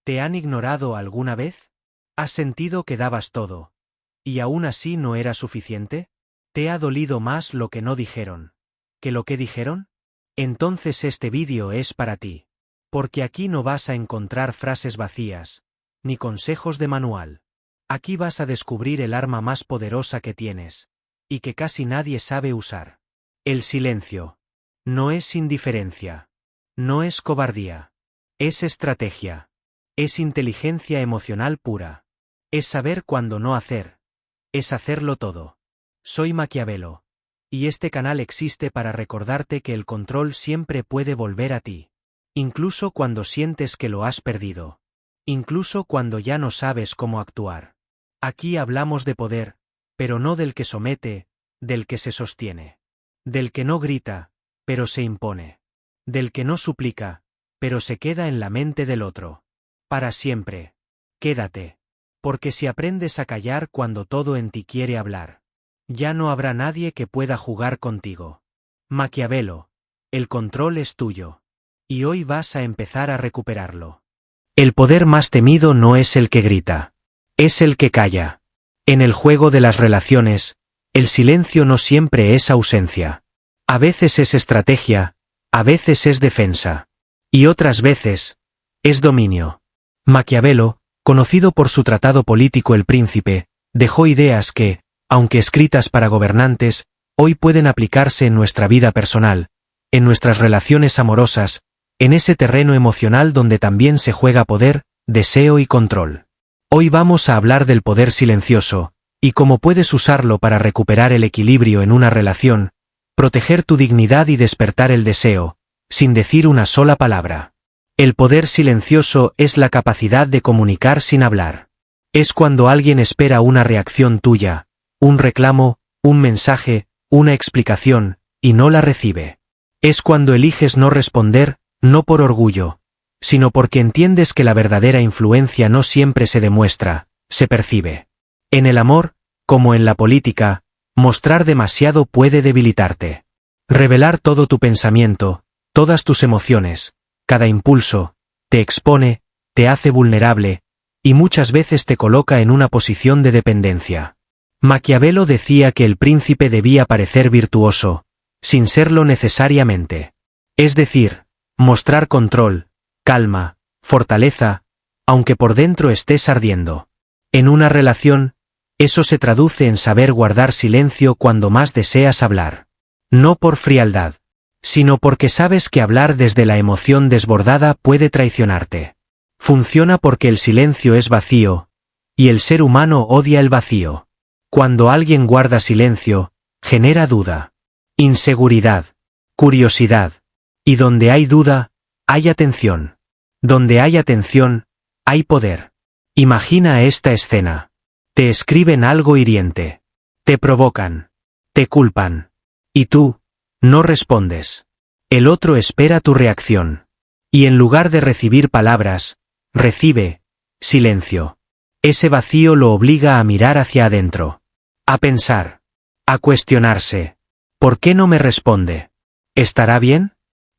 ¿Te han ignorado alguna vez? ¿Has sentido que dabas todo, y aún así no era suficiente? ¿Te ha dolido más lo que no dijeron que lo que dijeron? Entonces este vídeo es para ti. Porque aquí no vas a encontrar frases vacías, ni consejos de manual. Aquí vas a descubrir el arma más poderosa que tienes, y que casi nadie sabe usar. El silencio. No es indiferencia. No es cobardía. Es estrategia. Es inteligencia emocional pura. Es saber cuándo no hacer. Es hacerlo todo. Soy Maquiavelo. Y este canal existe para recordarte que el control siempre puede volver a ti. Incluso cuando sientes que lo has perdido. Incluso cuando ya no sabes cómo actuar. Aquí hablamos de poder, pero no del que somete, del que se sostiene. Del que no grita, pero se impone. Del que no suplica, pero se queda en la mente del otro. Para siempre. Quédate. Porque si aprendes a callar cuando todo en ti quiere hablar, ya no habrá nadie que pueda jugar contigo. Maquiavelo, el control es tuyo. Y hoy vas a empezar a recuperarlo. El poder más temido no es el que grita. Es el que calla. En el juego de las relaciones, el silencio no siempre es ausencia. A veces es estrategia, a veces es defensa. Y otras veces, es dominio. Maquiavelo, conocido por su tratado político El Príncipe, dejó ideas que, aunque escritas para gobernantes, hoy pueden aplicarse en nuestra vida personal, en nuestras relaciones amorosas, en ese terreno emocional donde también se juega poder, deseo y control. Hoy vamos a hablar del poder silencioso, y cómo puedes usarlo para recuperar el equilibrio en una relación, proteger tu dignidad y despertar el deseo, sin decir una sola palabra. El poder silencioso es la capacidad de comunicar sin hablar. Es cuando alguien espera una reacción tuya, un reclamo, un mensaje, una explicación, y no la recibe. Es cuando eliges no responder, no por orgullo, sino porque entiendes que la verdadera influencia no siempre se demuestra, se percibe. En el amor, como en la política, mostrar demasiado puede debilitarte. Revelar todo tu pensamiento, todas tus emociones, cada impulso, te expone, te hace vulnerable, y muchas veces te coloca en una posición de dependencia. Maquiavelo decía que el príncipe debía parecer virtuoso, sin serlo necesariamente. Es decir, mostrar control, calma, fortaleza, aunque por dentro estés ardiendo. En una relación, eso se traduce en saber guardar silencio cuando más deseas hablar. No por frialdad, sino porque sabes que hablar desde la emoción desbordada puede traicionarte. Funciona porque el silencio es vacío, y el ser humano odia el vacío. Cuando alguien guarda silencio, genera duda, inseguridad, curiosidad. Y donde hay duda, hay atención. Donde hay atención, hay poder. Imagina esta escena. Te escriben algo hiriente. Te provocan. Te culpan. Y tú, no respondes. El otro espera tu reacción. Y en lugar de recibir palabras, recibe silencio. Ese vacío lo obliga a mirar hacia adentro. A pensar. A cuestionarse. ¿Por qué no me responde? ¿Estará bien?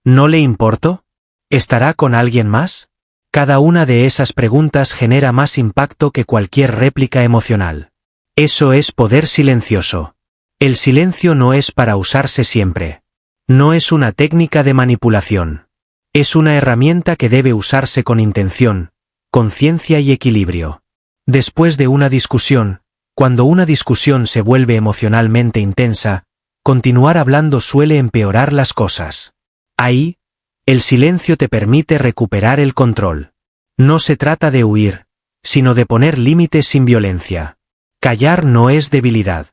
¿No le importo? ¿Estará con alguien más? Cada una de esas preguntas genera más impacto que cualquier réplica emocional. Eso es poder silencioso. El silencio no es para usarse siempre. No es una técnica de manipulación. Es una herramienta que debe usarse con intención, conciencia y equilibrio. Después de una discusión, cuando una discusión se vuelve emocionalmente intensa, continuar hablando suele empeorar las cosas. Ahí, el silencio te permite recuperar el control. No se trata de huir, sino de poner límites sin violencia. Callar no es debilidad.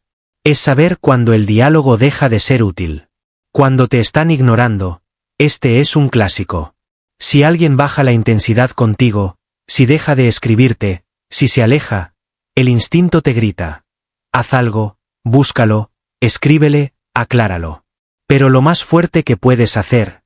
Es saber cuando el diálogo deja de ser útil. Cuando te están ignorando, este es un clásico. Si alguien baja la intensidad contigo, si deja de escribirte, si se aleja, el instinto te grita. Haz algo, búscalo, escríbele, acláralo. Pero lo más fuerte que puedes hacer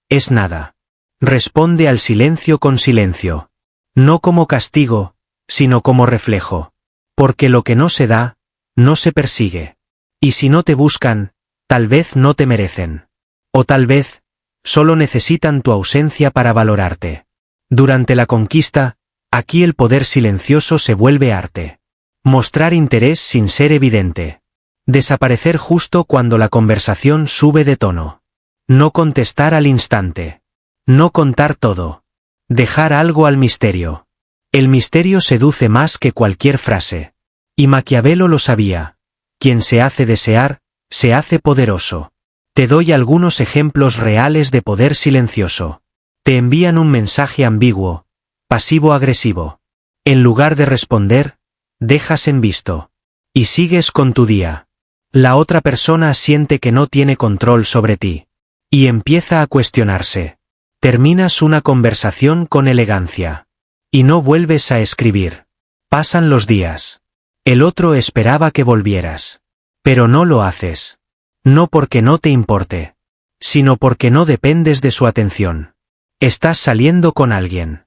es nada. Responde al silencio con silencio. No como castigo, sino como reflejo. Porque lo que no se da, no se persigue. Y si no te buscan, tal vez no te merecen. O tal vez, solo necesitan tu ausencia para valorarte. Durante la conquista, Aquí el poder silencioso se vuelve arte. Mostrar interés sin ser evidente. Desaparecer justo cuando la conversación sube de tono. No contestar al instante. No contar todo. Dejar algo al misterio. El misterio seduce más que cualquier frase. Y Maquiavelo lo sabía. Quien se hace desear, se hace poderoso. Te doy algunos ejemplos reales de poder silencioso. Te envían un mensaje ambiguo, pasivo-agresivo. En lugar de responder, dejas en visto. Y sigues con tu día. La otra persona siente que no tiene control sobre ti. Y empieza a cuestionarse. Terminas una conversación con elegancia. Y no vuelves a escribir. Pasan los días. El otro esperaba que volvieras. Pero no lo haces. No porque no te importe, sino porque no dependes de su atención. Estás saliendo con alguien.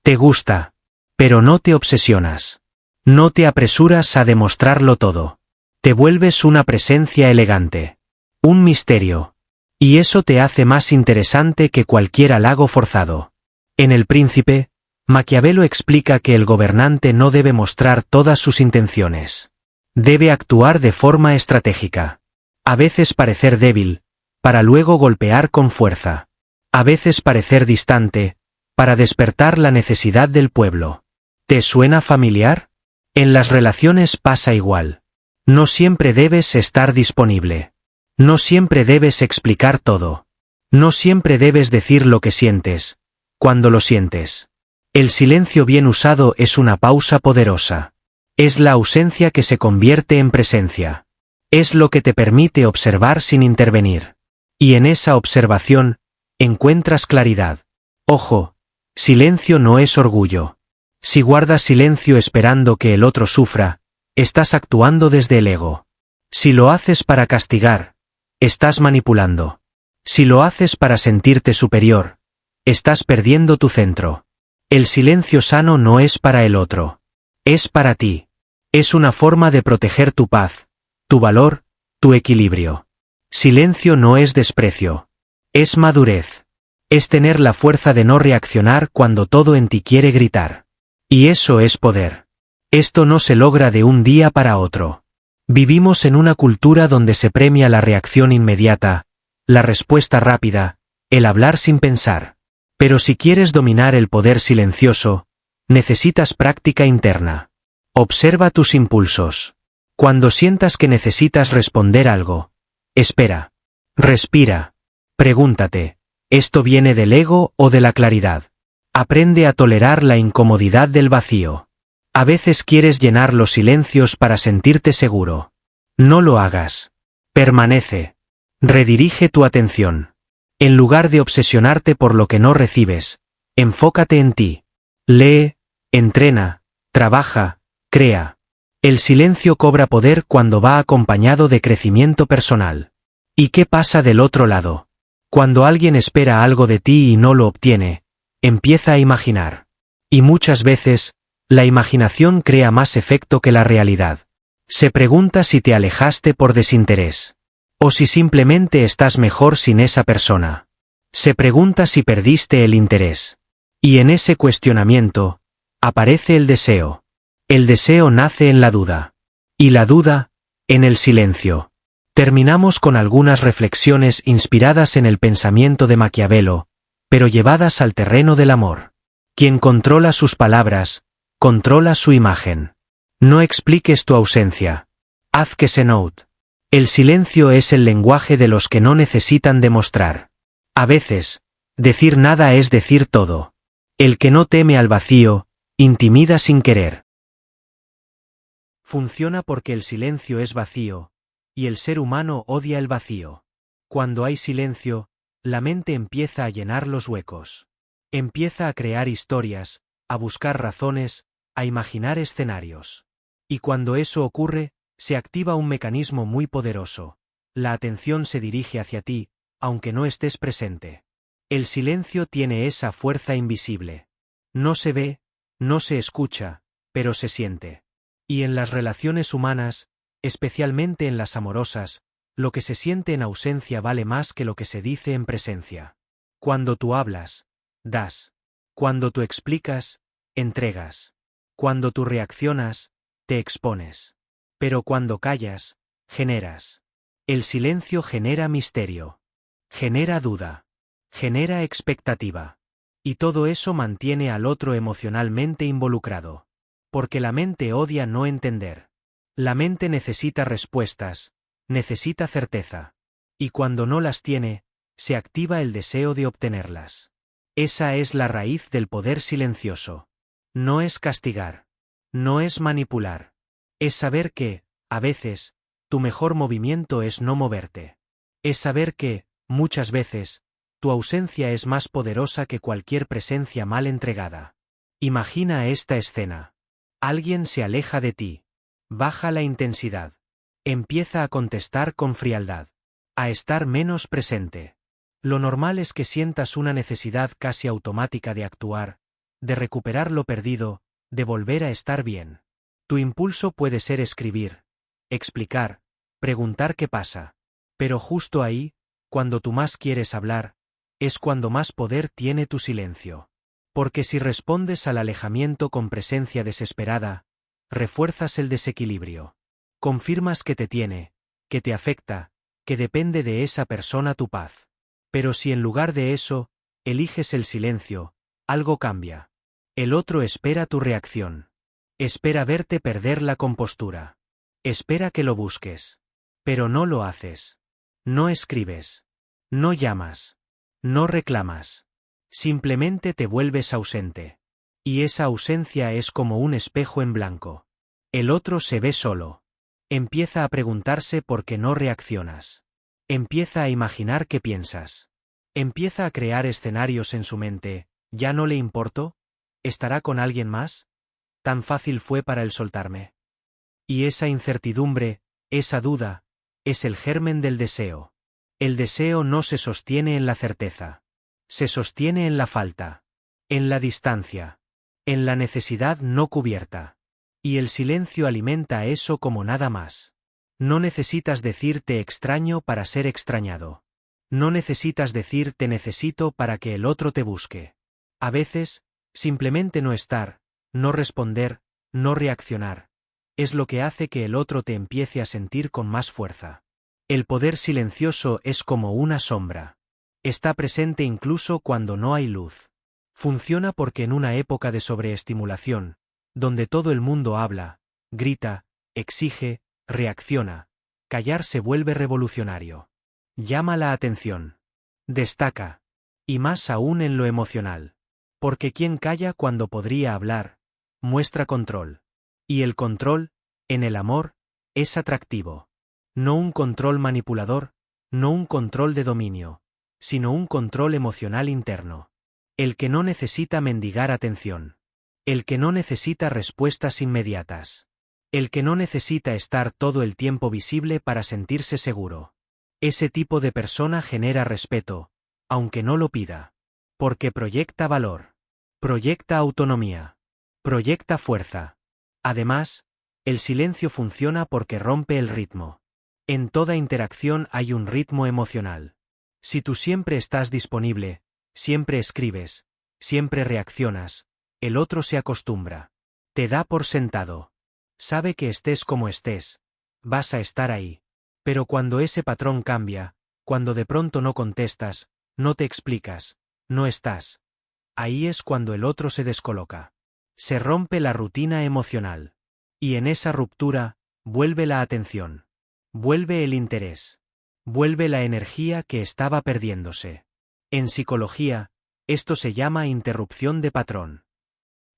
Te gusta, pero no te obsesionas. No te apresuras a demostrarlo todo. Te vuelves una presencia elegante. Un misterio. Y eso te hace más interesante que cualquier halago forzado. En El Príncipe, Maquiavelo explica que el gobernante no debe mostrar todas sus intenciones. Debe actuar de forma estratégica. A veces parecer débil, para luego golpear con fuerza. A veces parecer distante, para despertar la necesidad del pueblo. ¿Te suena familiar? En las relaciones pasa igual. No siempre debes estar disponible. No siempre debes explicar todo. No siempre debes decir lo que sientes, cuando lo sientes. El silencio bien usado es una pausa poderosa. Es la ausencia que se convierte en presencia. Es lo que te permite observar sin intervenir. Y en esa observación, encuentras claridad. Ojo, silencio no es orgullo. Si guardas silencio esperando que el otro sufra, estás actuando desde el ego. Si lo haces para castigar, estás manipulando. Si lo haces para sentirte superior, estás perdiendo tu centro. El silencio sano no es para el otro. Es para ti. Es una forma de proteger tu paz, tu valor, tu equilibrio. Silencio no es desprecio. Es madurez. Es tener la fuerza de no reaccionar cuando todo en ti quiere gritar. Y eso es poder. Esto no se logra de un día para otro. Vivimos en una cultura donde se premia la reacción inmediata, la respuesta rápida, el hablar sin pensar. Pero si quieres dominar el poder silencioso, necesitas práctica interna. Observa tus impulsos. Cuando sientas que necesitas responder algo, espera. Respira. Pregúntate, ¿esto viene del ego o de la claridad? Aprende a tolerar la incomodidad del vacío. A veces quieres llenar los silencios para sentirte seguro. No lo hagas. Permanece. Redirige tu atención. En lugar de obsesionarte por lo que no recibes, enfócate en ti. Lee, entrena, trabaja, crea. El silencio cobra poder cuando va acompañado de crecimiento personal. ¿Y qué pasa del otro lado? Cuando alguien espera algo de ti y no lo obtiene, empieza a imaginar. Y muchas veces, la imaginación crea más efecto que la realidad. Se pregunta si te alejaste por desinterés. O si simplemente estás mejor sin esa persona. Se pregunta si perdiste el interés. Y en ese cuestionamiento, aparece el deseo. El deseo nace en la duda. Y la duda, en el silencio. Terminamos con algunas reflexiones inspiradas en el pensamiento de Maquiavelo, pero llevadas al terreno del amor. Quien controla sus palabras, controla su imagen. No expliques tu ausencia. Haz que se note. El silencio es el lenguaje de los que no necesitan demostrar. A veces, decir nada es decir todo. El que no teme al vacío, intimida sin querer. Funciona porque el silencio es vacío, y el ser humano odia el vacío. Cuando hay silencio, la mente empieza a llenar los huecos. Empieza a crear historias, a buscar razones, a imaginar escenarios. Y cuando eso ocurre, se activa un mecanismo muy poderoso. La atención se dirige hacia ti, aunque no estés presente. El silencio tiene esa fuerza invisible. No se ve, no se escucha, pero se siente. Y en las relaciones humanas, especialmente en las amorosas, lo que se siente en ausencia vale más que lo que se dice en presencia. Cuando tú hablas, das. Cuando tú explicas, entregas. Cuando tú reaccionas, te expones. Pero cuando callas, generas. El silencio genera misterio. Genera duda. Genera expectativa. Y todo eso mantiene al otro emocionalmente involucrado. Porque la mente odia no entender. La mente necesita respuestas, necesita certeza. Y cuando no las tiene, se activa el deseo de obtenerlas. Esa es la raíz del poder silencioso. No es castigar. No es manipular. Es saber que, a veces, tu mejor movimiento es no moverte. Es saber que, muchas veces, tu ausencia es más poderosa que cualquier presencia mal entregada. Imagina esta escena. Alguien se aleja de ti. Baja la intensidad. Empieza a contestar con frialdad. A estar menos presente. Lo normal es que sientas una necesidad casi automática de actuar, de recuperar lo perdido, de volver a estar bien. Tu impulso puede ser escribir, explicar, preguntar qué pasa. Pero justo ahí, cuando tú más quieres hablar, es cuando más poder tiene tu silencio. Porque si respondes al alejamiento con presencia desesperada, refuerzas el desequilibrio. Confirmas que te tiene, que te afecta, que depende de esa persona tu paz. Pero si en lugar de eso, eliges el silencio, algo cambia. El otro espera tu reacción. Espera verte perder la compostura. Espera que lo busques. Pero no lo haces. No escribes. No llamas. No reclamas. Simplemente te vuelves ausente. Y esa ausencia es como un espejo en blanco. El otro se ve solo. Empieza a preguntarse por qué no reaccionas. Empieza a imaginar qué piensas. Empieza a crear escenarios en su mente. ¿Ya no le importo? ¿Estará con alguien más? ¿Tan fácil fue para él soltarme? Y esa incertidumbre, esa duda, es el germen del deseo. El deseo no se sostiene en la certeza. Se sostiene en la falta. En la distancia. En la necesidad no cubierta. Y el silencio alimenta eso como nada más. No necesitas decir te extraño para ser extrañado. No necesitas decir te necesito para que el otro te busque. A veces, simplemente no estar, no responder, no reaccionar, es lo que hace que el otro te empiece a sentir con más fuerza. El poder silencioso es como una sombra. Está presente incluso cuando no hay luz. Funciona porque en una época de sobreestimulación, donde todo el mundo habla, grita, exige, reacciona, callar se vuelve revolucionario. Llama la atención. Destaca. Y más aún en lo emocional. Porque quien calla cuando podría hablar, muestra control. Y el control, en el amor, es atractivo. No un control manipulador, no un control de dominio, sino un control emocional interno. El que no necesita mendigar atención. El que no necesita respuestas inmediatas. El que no necesita estar todo el tiempo visible para sentirse seguro. Ese tipo de persona genera respeto, aunque no lo pida. Porque proyecta valor. Proyecta autonomía. Proyecta fuerza. Además, el silencio funciona porque rompe el ritmo. En toda interacción hay un ritmo emocional. Si tú siempre estás disponible, siempre escribes, siempre reaccionas, el otro se acostumbra. Te da por sentado. Sabe que estés como estés, vas a estar ahí. Pero cuando ese patrón cambia, cuando de pronto no contestas, no te explicas, no estás. Ahí es cuando el otro se descoloca. Se rompe la rutina emocional. Y en esa ruptura, vuelve la atención. Vuelve el interés. Vuelve la energía que estaba perdiéndose. En psicología, esto se llama interrupción de patrón.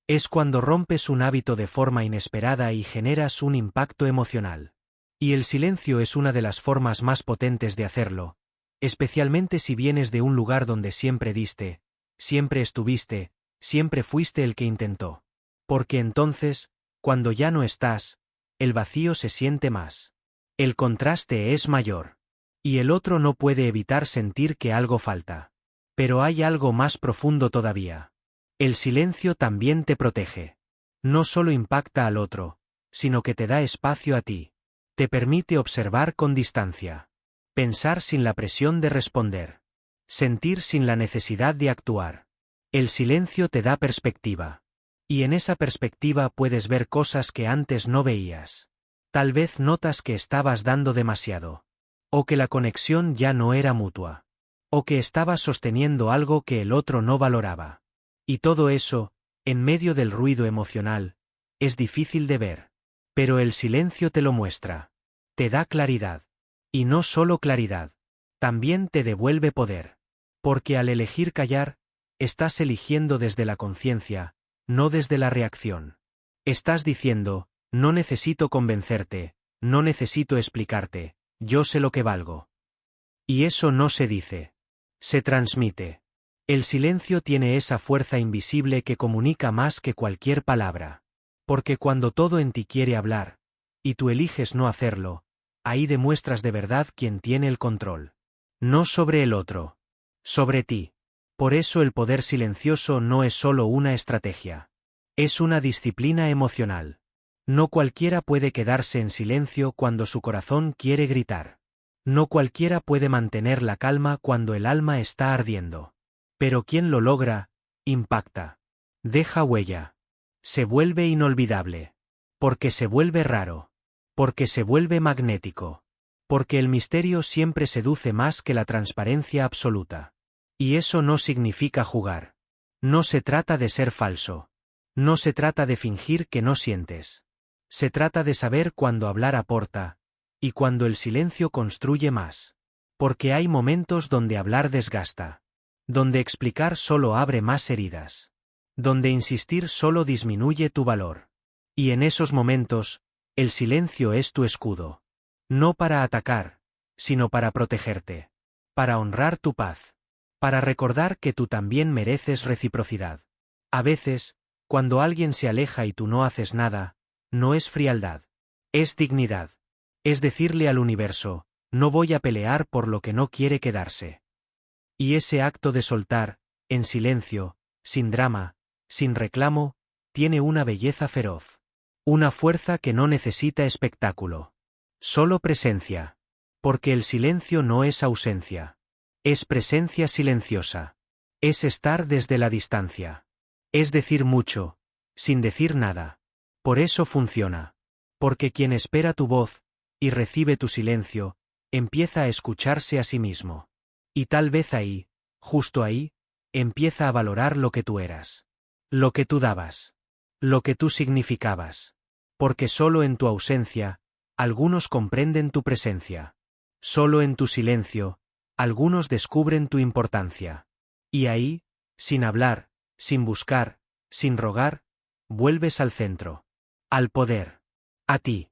Es cuando rompes un hábito de forma inesperada y generas un impacto emocional. Y el silencio es una de las formas más potentes de hacerlo, especialmente si vienes de un lugar donde siempre diste, siempre estuviste, siempre fuiste el que intentó. Porque entonces, cuando ya no estás, el vacío se siente más. El contraste es mayor. Y el otro no puede evitar sentir que algo falta. Pero hay algo más profundo todavía. El silencio también te protege. No solo impacta al otro, sino que te da espacio a ti. Te permite observar con distancia. Pensar sin la presión de responder. Sentir sin la necesidad de actuar. El silencio te da perspectiva. Y en esa perspectiva puedes ver cosas que antes no veías. Tal vez notas que estabas dando demasiado. O que la conexión ya no era mutua. O que estabas sosteniendo algo que el otro no valoraba. Y todo eso, en medio del ruido emocional, es difícil de ver. Pero el silencio te lo muestra. Te da claridad. Y no solo claridad. También te devuelve poder. Porque al elegir callar, estás eligiendo desde la conciencia, no desde la reacción. Estás diciendo, no necesito convencerte, no necesito explicarte, yo sé lo que valgo. Y eso no se dice. Se transmite. El silencio tiene esa fuerza invisible que comunica más que cualquier palabra. Porque cuando todo en ti quiere hablar, y tú eliges no hacerlo, ahí demuestras de verdad quién tiene el control. No sobre el otro. Sobre ti. Por eso el poder silencioso no es solo una estrategia. Es una disciplina emocional. No cualquiera puede quedarse en silencio cuando su corazón quiere gritar. No cualquiera puede mantener la calma cuando el alma está ardiendo. Pero quien lo logra, impacta. Deja huella. Se vuelve inolvidable. Porque se vuelve raro. Porque se vuelve magnético. Porque el misterio siempre seduce más que la transparencia absoluta. Y eso no significa jugar. No se trata de ser falso. No se trata de fingir que no sientes. Se trata de saber cuándo hablar aporta, y cuando el silencio construye más. Porque hay momentos donde hablar desgasta. Donde explicar solo abre más heridas. Donde insistir solo disminuye tu valor. Y en esos momentos, el silencio es tu escudo. No para atacar, sino para protegerte. Para honrar tu paz. Para recordar que tú también mereces reciprocidad. A veces, cuando alguien se aleja y tú no haces nada, no es frialdad. Es dignidad. Es decirle al universo, no voy a pelear por lo que no quiere quedarse. Y ese acto de soltar, en silencio, sin drama, sin reclamo, tiene una belleza feroz. Una fuerza que no necesita espectáculo. Solo presencia. Porque el silencio no es ausencia. Es presencia silenciosa. Es estar desde la distancia. Es decir mucho, sin decir nada. Por eso funciona. Porque quien espera tu voz, y recibe tu silencio, empieza a escucharse a sí mismo. Y tal vez ahí, justo ahí, empieza a valorar lo que tú eras. Lo que tú dabas. Lo que tú significabas. Porque solo en tu ausencia, algunos comprenden tu presencia. Solo en tu silencio, algunos descubren tu importancia. Y ahí, sin hablar, sin buscar, sin rogar, vuelves al centro. Al poder. A ti.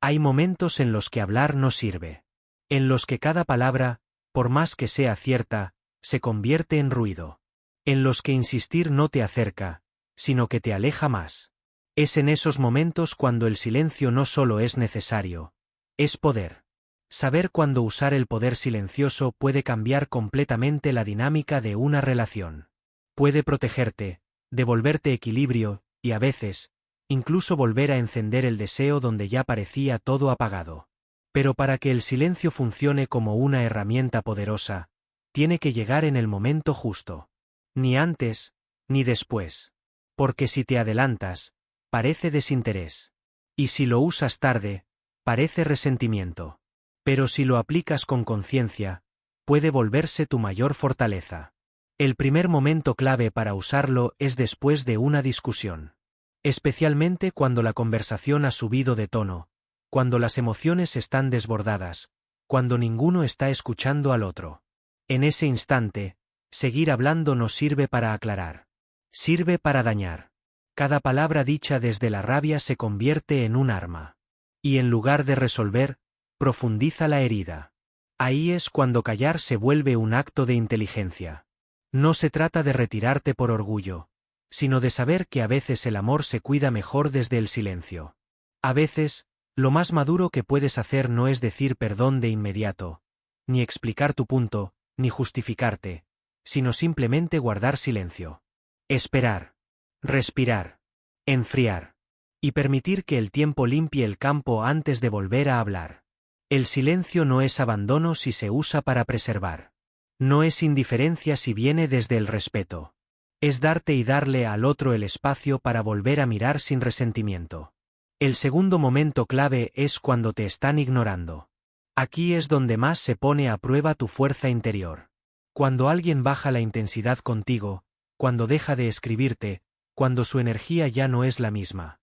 Hay momentos en los que hablar no sirve. En los que cada palabra, por más que sea cierta, se convierte en ruido. En los que insistir no te acerca, sino que te aleja más. Es en esos momentos cuando el silencio no solo es necesario, es poder. Saber cuándo usar el poder silencioso puede cambiar completamente la dinámica de una relación. Puede protegerte, devolverte equilibrio, y a veces, incluso volver a encender el deseo donde ya parecía todo apagado. Pero para que el silencio funcione como una herramienta poderosa, tiene que llegar en el momento justo. Ni antes, ni después. Porque si te adelantas, parece desinterés. Y si lo usas tarde, parece resentimiento. Pero si lo aplicas con conciencia, puede volverse tu mayor fortaleza. El primer momento clave para usarlo es después de una discusión. Especialmente cuando la conversación ha subido de tono, cuando las emociones están desbordadas, cuando ninguno está escuchando al otro. En ese instante, seguir hablando no sirve para aclarar. Sirve para dañar. Cada palabra dicha desde la rabia se convierte en un arma. Y en lugar de resolver, profundiza la herida. Ahí es cuando callar se vuelve un acto de inteligencia. No se trata de retirarte por orgullo, sino de saber que a veces el amor se cuida mejor desde el silencio. A veces, lo más maduro que puedes hacer no es decir perdón de inmediato, ni explicar tu punto, ni justificarte, sino simplemente guardar silencio. Esperar. Respirar. Enfriar. Y permitir que el tiempo limpie el campo antes de volver a hablar. El silencio no es abandono si se usa para preservar. No es indiferencia si viene desde el respeto. Es darte y darle al otro el espacio para volver a mirar sin resentimiento. El segundo momento clave es cuando te están ignorando. Aquí es donde más se pone a prueba tu fuerza interior. Cuando alguien baja la intensidad contigo, cuando deja de escribirte, cuando su energía ya no es la misma.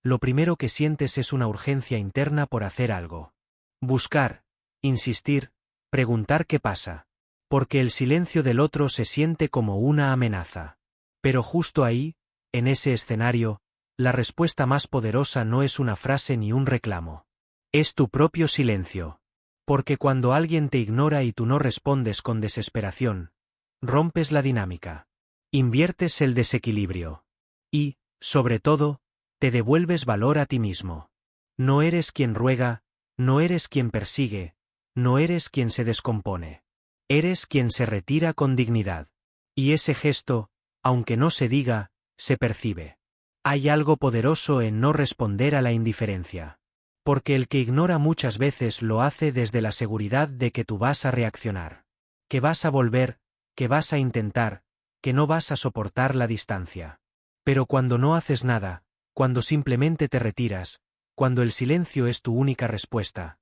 Lo primero que sientes es una urgencia interna por hacer algo. Buscar, insistir, preguntar qué pasa. Porque el silencio del otro se siente como una amenaza. Pero justo ahí, en ese escenario, la respuesta más poderosa no es una frase ni un reclamo. Es tu propio silencio. Porque cuando alguien te ignora y tú no respondes con desesperación, rompes la dinámica. Inviertes el desequilibrio. Y, sobre todo, te devuelves valor a ti mismo. No eres quien ruega, no eres quien persigue, no eres quien se descompone. Eres quien se retira con dignidad. Y ese gesto, aunque no se diga, se percibe. Hay algo poderoso en no responder a la indiferencia. Porque el que ignora muchas veces lo hace desde la seguridad de que tú vas a reaccionar. Que vas a volver, que vas a intentar, que no vas a soportar la distancia. Pero cuando no haces nada, cuando simplemente te retiras, cuando el silencio es tu única respuesta,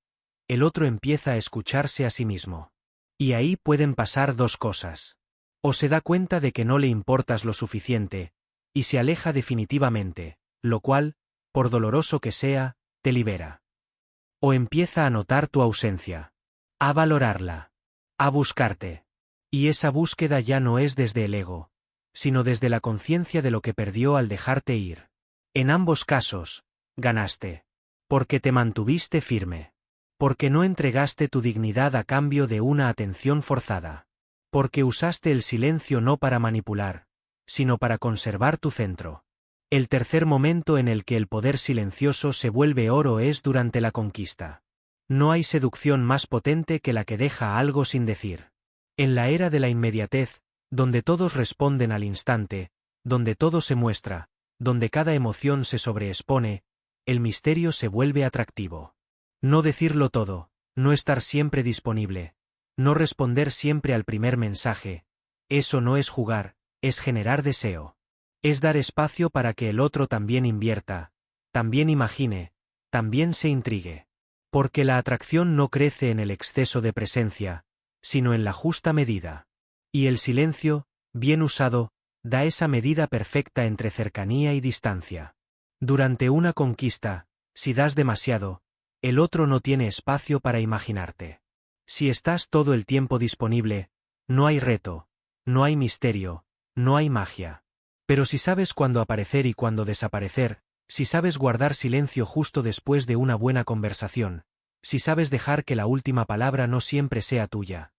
el otro empieza a escucharse a sí mismo. Y ahí pueden pasar dos cosas. O se da cuenta de que no le importas lo suficiente, y se aleja definitivamente, lo cual, por doloroso que sea, te libera. O empieza a notar tu ausencia. A valorarla. A buscarte. Y esa búsqueda ya no es desde el ego, sino desde la conciencia de lo que perdió al dejarte ir. En ambos casos, ganaste. Porque te mantuviste firme. Porque no entregaste tu dignidad a cambio de una atención forzada. Porque usaste el silencio no para manipular, sino para conservar tu centro. El tercer momento en el que el poder silencioso se vuelve oro es durante la conquista. No hay seducción más potente que la que deja algo sin decir. En la era de la inmediatez, donde todos responden al instante, donde todo se muestra, donde cada emoción se sobreexpone, el misterio se vuelve atractivo. No decirlo todo, no estar siempre disponible, no responder siempre al primer mensaje, eso no es jugar, es generar deseo. Es dar espacio para que el otro también invierta, también imagine, también se intrigue. Porque la atracción no crece en el exceso de presencia, sino en la justa medida. Y el silencio, bien usado, da esa medida perfecta entre cercanía y distancia. Durante una conquista, si das demasiado, el otro no tiene espacio para imaginarte. Si estás todo el tiempo disponible, no hay reto, no hay misterio, no hay magia. Pero si sabes cuándo aparecer y cuándo desaparecer, si sabes guardar silencio justo después de una buena conversación, si sabes dejar que la última palabra no siempre sea tuya,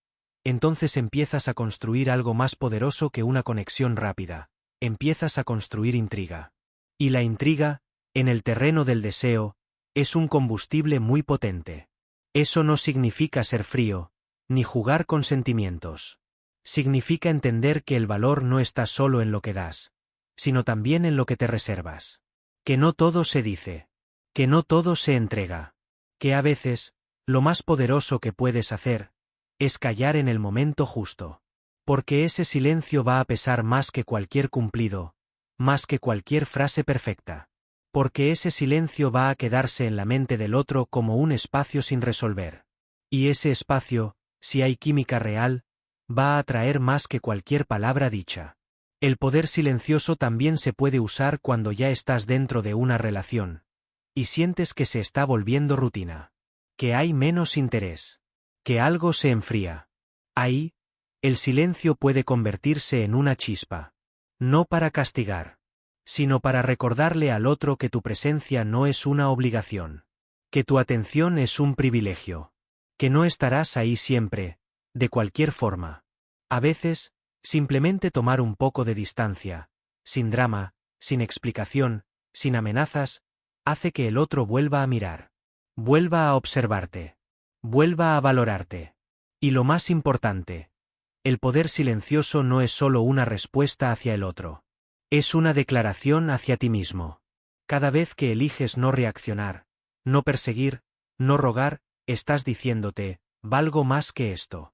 entonces empiezas a construir algo más poderoso que una conexión rápida, empiezas a construir intriga. Y la intriga, en el terreno del deseo, es un combustible muy potente. Eso no significa ser frío, ni jugar con sentimientos. Significa entender que el valor no está solo en lo que das, sino también en lo que te reservas. Que no todo se dice. Que no todo se entrega. Que a veces, lo más poderoso que puedes hacer, es callar en el momento justo. Porque ese silencio va a pesar más que cualquier cumplido, más que cualquier frase perfecta. Porque ese silencio va a quedarse en la mente del otro como un espacio sin resolver. Y ese espacio, si hay química real, va a atraer más que cualquier palabra dicha. El poder silencioso también se puede usar cuando ya estás dentro de una relación, y sientes que se está volviendo rutina, que hay menos interés, que algo se enfría. Ahí, el silencio puede convertirse en una chispa. No para castigar, sino para recordarle al otro que tu presencia no es una obligación, que tu atención es un privilegio, que no estarás ahí siempre, de cualquier forma. A veces, simplemente tomar un poco de distancia, sin drama, sin explicación, sin amenazas, hace que el otro vuelva a mirar, vuelva a observarte, vuelva a valorarte. Y lo más importante, el poder silencioso no es solo una respuesta hacia el otro. Es una declaración hacia ti mismo. Cada vez que eliges no reaccionar, no perseguir, no rogar, estás diciéndote, valgo más que esto.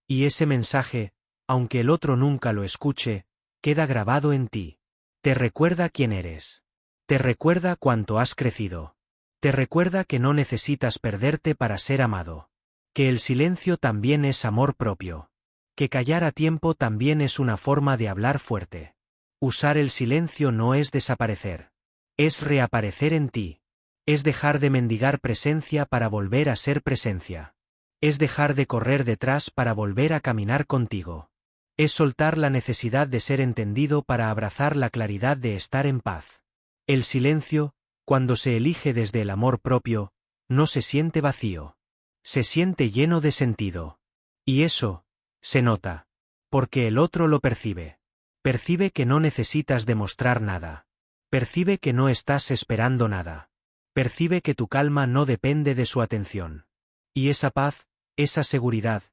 Y ese mensaje, aunque el otro nunca lo escuche, Queda grabado en ti. Te recuerda quién eres. Te recuerda cuánto has crecido. Te recuerda que no necesitas perderte para ser amado. Que el silencio también es amor propio. Que callar a tiempo también es una forma de hablar fuerte. Usar el silencio no es desaparecer. Es reaparecer en ti. Es dejar de mendigar presencia para volver a ser presencia. Es dejar de correr detrás para volver a caminar contigo. Es soltar la necesidad de ser entendido para abrazar la claridad de estar en paz. El silencio, cuando se elige desde el amor propio, no se siente vacío. Se siente lleno de sentido. Y eso, se nota. Porque el otro lo percibe. Percibe que no necesitas demostrar nada. Percibe que no estás esperando nada. Percibe que tu calma no depende de su atención. Y esa paz, esa seguridad,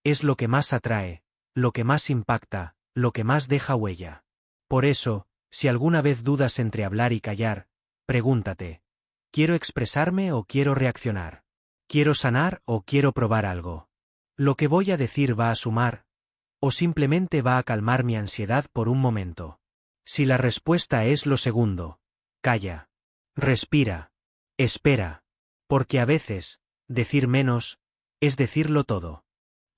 es lo que más atrae, lo que más impacta, lo que más deja huella. Por eso, si alguna vez dudas entre hablar y callar, pregúntate, ¿quiero expresarme o quiero reaccionar? ¿Quiero sanar o quiero probar algo? ¿Lo que voy a decir va a sumar? ¿O simplemente va a calmar mi ansiedad por un momento? Si la respuesta es lo segundo, calla. Respira. Espera. Porque a veces, decir menos, es decirlo todo.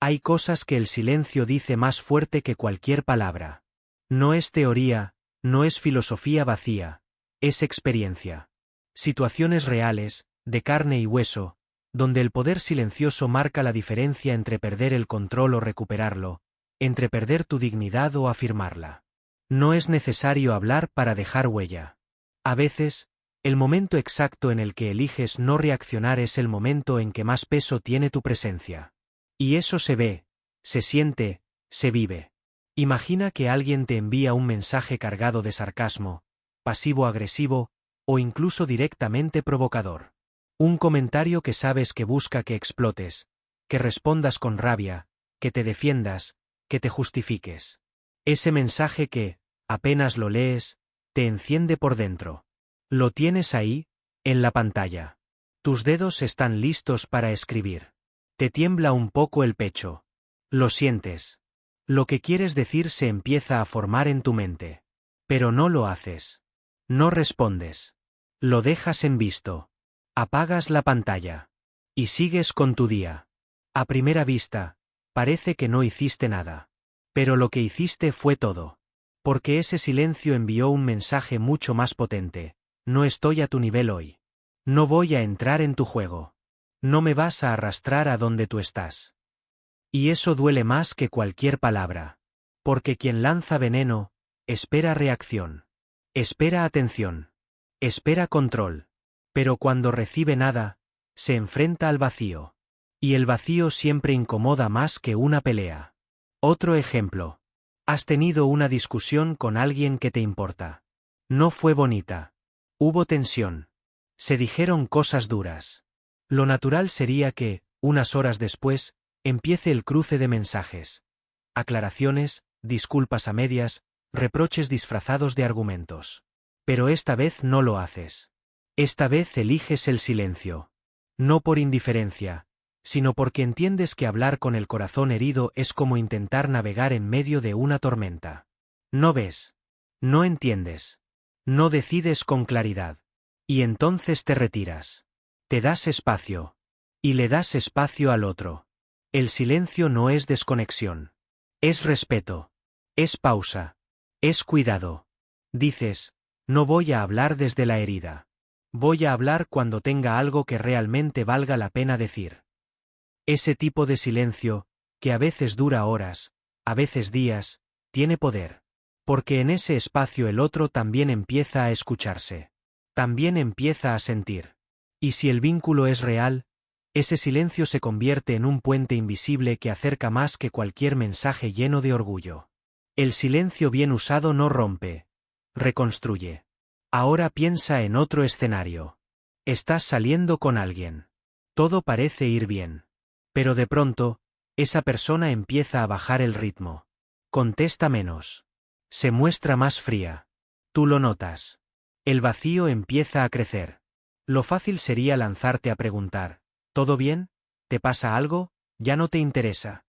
Hay cosas que el silencio dice más fuerte que cualquier palabra. No es teoría, no es filosofía vacía, es experiencia. Situaciones reales, de carne y hueso, donde el poder silencioso marca la diferencia entre perder el control o recuperarlo, entre perder tu dignidad o afirmarla. No es necesario hablar para dejar huella. A veces, el momento exacto en el que eliges no reaccionar es el momento en que más peso tiene tu presencia. Y eso se ve, se siente, se vive. Imagina que alguien te envía un mensaje cargado de sarcasmo, pasivo-agresivo, o incluso directamente provocador. Un comentario que sabes que busca que explotes, que respondas con rabia, que te defiendas, que te justifiques. Ese mensaje que, apenas lo lees, te enciende por dentro. Lo tienes ahí, en la pantalla. Tus dedos están listos para escribir. Te tiembla un poco el pecho. Lo sientes. Lo que quieres decir se empieza a formar en tu mente. Pero no lo haces. No respondes. Lo dejas en visto. Apagas la pantalla. Y sigues con tu día. A primera vista, parece que no hiciste nada. Pero lo que hiciste fue todo. Porque ese silencio envió un mensaje mucho más potente. No estoy a tu nivel hoy. No voy a entrar en tu juego. No me vas a arrastrar a donde tú estás. Y eso duele más que cualquier palabra. Porque quien lanza veneno, espera reacción. Espera atención. Espera control. Pero cuando recibe nada, se enfrenta al vacío. Y el vacío siempre incomoda más que una pelea. Otro ejemplo. Has tenido una discusión con alguien que te importa. No fue bonita. Hubo tensión. Se dijeron cosas duras. Lo natural sería que, unas horas después, empiece el cruce de mensajes. Aclaraciones, disculpas a medias, reproches disfrazados de argumentos. Pero esta vez no lo haces. Esta vez eliges el silencio. No por indiferencia, sino porque entiendes que hablar con el corazón herido es como intentar navegar en medio de una tormenta. No ves. No entiendes. No decides con claridad. Y entonces te retiras. Te das espacio. Y le das espacio al otro. El silencio no es desconexión. Es respeto. Es pausa. Es cuidado. Dices, no voy a hablar desde la herida. Voy a hablar cuando tenga algo que realmente valga la pena decir. Ese tipo de silencio, que a veces dura horas, a veces días, tiene poder. Porque en ese espacio el otro también empieza a escucharse. También empieza a sentir. Y si el vínculo es real, ese silencio se convierte en un puente invisible que acerca más que cualquier mensaje lleno de orgullo. El silencio bien usado no rompe, reconstruye. Ahora piensa en otro escenario. Estás saliendo con alguien. Todo parece ir bien. Pero de pronto, esa persona empieza a bajar el ritmo. Contesta menos. Se muestra más fría. Tú lo notas. El vacío empieza a crecer. Lo fácil sería lanzarte a preguntar, ¿todo bien? ¿Te pasa algo? ¿Ya no te interesa?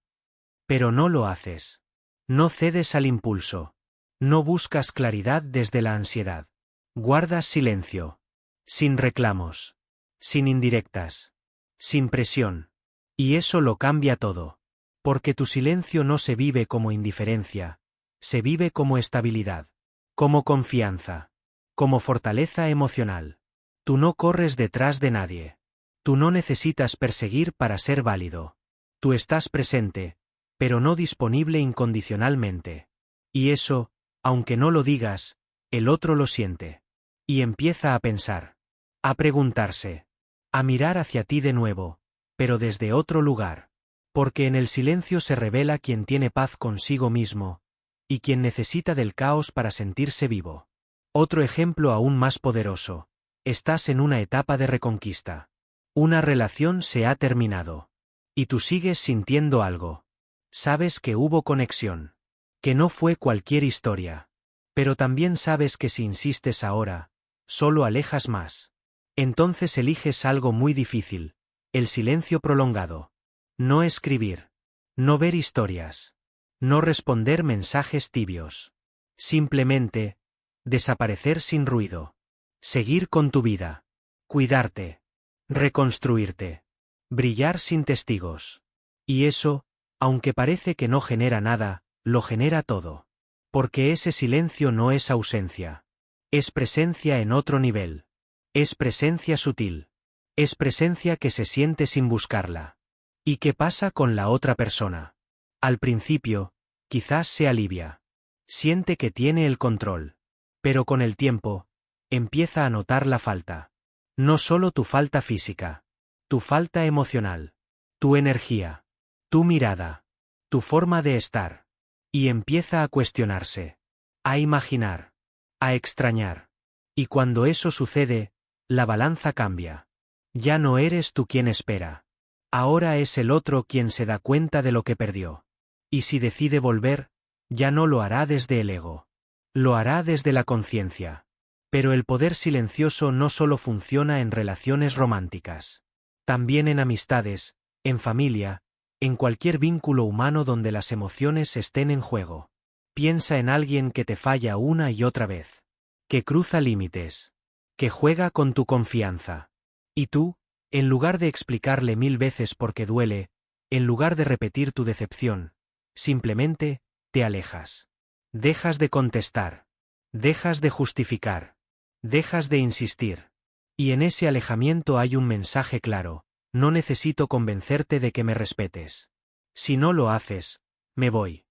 Pero no lo haces. No cedes al impulso. No buscas claridad desde la ansiedad. Guardas silencio. Sin reclamos. Sin indirectas. Sin presión. Y eso lo cambia todo. Porque tu silencio no se vive como indiferencia, se vive como estabilidad, como confianza, como fortaleza emocional. Tú no corres detrás de nadie. Tú no necesitas perseguir para ser válido. Tú estás presente, pero no disponible incondicionalmente. Y eso, aunque no lo digas, el otro lo siente. Y empieza a pensar, a preguntarse, a mirar hacia ti de nuevo, pero desde otro lugar. Porque en el silencio se revela quien tiene paz consigo mismo, y quien necesita del caos para sentirse vivo. Otro ejemplo aún más poderoso. Estás en una etapa de reconquista. Una relación se ha terminado. Y tú sigues sintiendo algo. Sabes que hubo conexión. Que no fue cualquier historia. Pero también sabes que si insistes ahora, solo alejas más. Entonces eliges algo muy difícil, el silencio prolongado. No escribir. No ver historias. No responder mensajes tibios. Simplemente, desaparecer sin ruido. Seguir con tu vida. Cuidarte. Reconstruirte. Brillar sin testigos. Y eso, aunque parece que no genera nada, lo genera todo. Porque ese silencio no es ausencia. Es presencia en otro nivel. Es presencia sutil. Es presencia que se siente sin buscarla. ¿Y qué pasa con la otra persona? Al principio, quizás se alivia. Siente que tiene el control. Pero con el tiempo, empieza a notar la falta. No solo tu falta física. Tu falta emocional. Tu energía. Tu mirada. Tu forma de estar. Y empieza a cuestionarse. A imaginar. A extrañar. Y cuando eso sucede, la balanza cambia. Ya no eres tú quien espera. Ahora es el otro quien se da cuenta de lo que perdió. Y si decide volver, ya no lo hará desde el ego. Lo hará desde la conciencia. Pero el poder silencioso no solo funciona en relaciones románticas. También en amistades, en familia, en cualquier vínculo humano donde las emociones estén en juego. Piensa en alguien que te falla una y otra vez. Que cruza límites. Que juega con tu confianza. Y tú, en lugar de explicarle 1000 veces por qué duele, en lugar de repetir tu decepción, simplemente, te alejas. Dejas de contestar. Dejas de justificar. Dejas de insistir. Y en ese alejamiento hay un mensaje claro: no necesito convencerte de que me respetes. Si no lo haces, me voy.